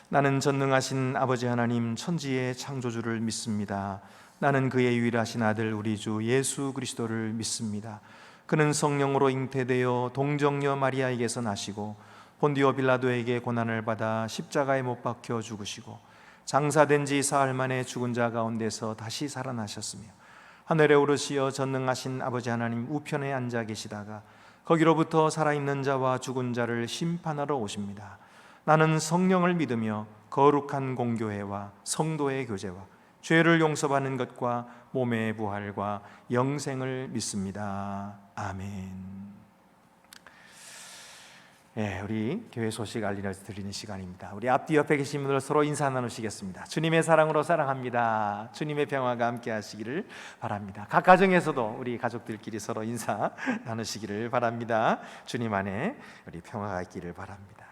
나는 전능하신 아버지 하나님 천지의 창조주를 믿습니다. 나는 그의 유일하신 아들 우리 주 예수 그리스도를 믿습니다. 그는 성령으로 잉태되어 동정녀 마리아에게서 나시고 본디오 빌라도에게 고난을 받아 십자가에 못 박혀 죽으시고 장사된 지 사흘 만에 죽은 자 가운데서 다시 살아나셨으며 하늘에 오르시어 전능하신 아버지 하나님 우편에 앉아 계시다가 거기로부터 살아있는 자와 죽은 자를 심판하러 오십니다. 나는 성령을 믿으며 거룩한 공교회와 성도의 교제와 죄를 용서받는 것과 몸의 부활과 영생을 믿습니다. 아멘. 우리 교회 소식 알리려 드리는 시간입니다. 우리 앞뒤 옆에 계신 분들 서로 인사 나누시겠습니다. 주님의 사랑으로 사랑합니다. 주님의 평화가 함께 하시기를 바랍니다. 각 가정에서도 우리 가족들끼리 서로 인사 나누시기를 바랍니다. 주님 안에 우리 평화가 있기를 바랍니다.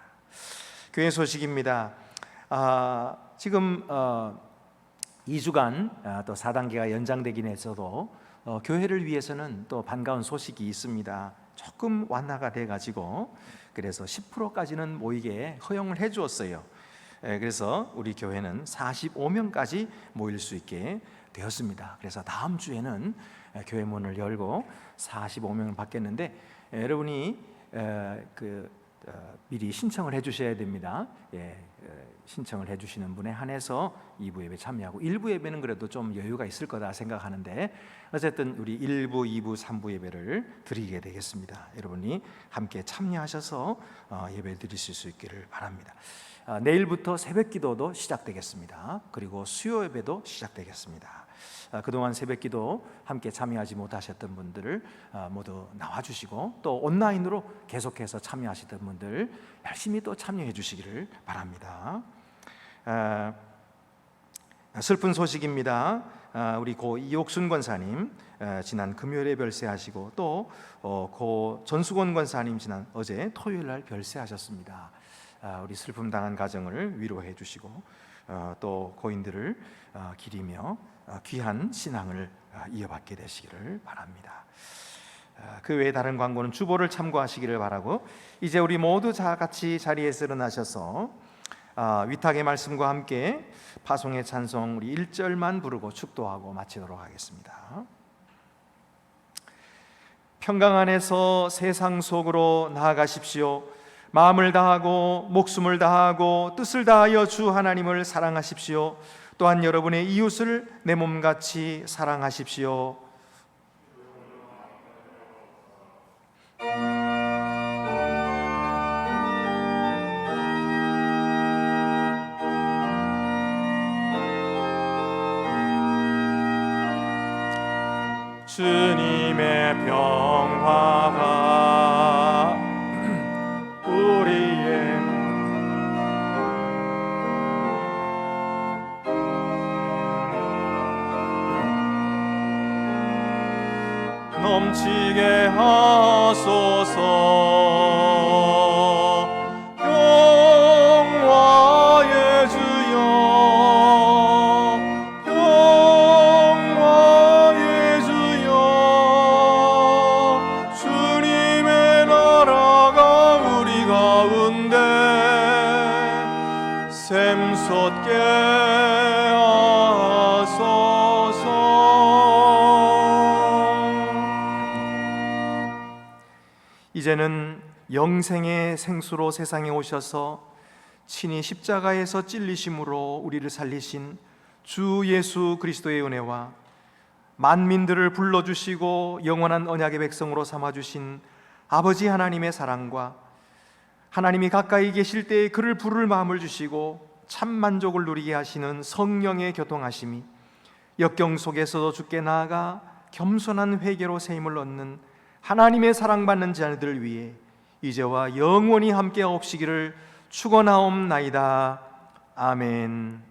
교회 소식입니다. 지금 2주간 또 4단계가 연장되긴 했어도 교회를 위해서는 또 반가운 소식이 있습니다. 조금 완화가 돼가지고 그래서 10%까지는 모이게 허용을 해주었어요. 그래서 우리 교회는 45명까지 모일 수 있게 되었습니다. 그래서 다음 주에는 교회 문을 열고 45명을 받겠는데 여러분이 미리 신청을 해주셔야 됩니다. 신청을 해주시는 분에 한해서 2부 예배 참여하고 1부 예배는 그래도 좀 여유가 있을 거다 생각하는데 어쨌든 우리 1부, 2부, 3부 예배를 드리게 되겠습니다. 여러분이 함께 참여하셔서 예배 드리실 수 있기를 바랍니다. 내일부터 새벽 기도도 시작되겠습니다. 그리고 수요 예배도 시작되겠습니다. 그동안 새벽 기도 함께 참여하지 못하셨던 분들을 모두 나와주시고 또 온라인으로 계속해서 참여하시던 분들 열심히 또 참여해 주시기를 바랍니다. 슬픈 소식입니다. 우리 고 이옥순 권사님 지난 금요일에 별세하시고 또 고 전수권 권사님 지난 어제 토요일 날 별세하셨습니다. 우리 슬픔 당한 가정을 위로해 주시고 또 고인들을 기리며 귀한 신앙을 이어받게 되시기를 바랍니다. 그 외에 다른 광고는 주보를 참고하시기를 바라고 이제 우리 모두 다 같이 자리에서 일어나셔서 위탁의 말씀과 함께 파송의 찬송 우리 1절만 부르고 축도하고 마치도록 하겠습니다. 평강 안에서 세상 속으로 나아가십시오. 마음을 다하고 목숨을 다하고 뜻을 다하여 주 하나님을 사랑하십시오. 또한 여러분의 이웃을 내 몸같이 사랑하십시오. 주님의 평화가 우리의 넘치게 하소서. 평화의 주여, 평화의 주여, 주님의 나라가 우리 가운데 샘솟게 하소서. 이제는 영생의 생수로 세상에 오셔서 친히 십자가에서 찔리심으로 우리를 살리신 주 예수 그리스도의 은혜와 만민들을 불러주시고 영원한 언약의 백성으로 삼아주신 아버지 하나님의 사랑과 하나님이 가까이 계실 때에 그를 부를 마음을 주시고 참 만족을 누리게 하시는 성령의 교통하심이 역경 속에서도 주께 나아가 겸손한 회개로 세임을 얻는 하나님의 사랑받는 자들을 위해 이제와 영원히 함께 없시기를 축원하옵나이다. 아멘.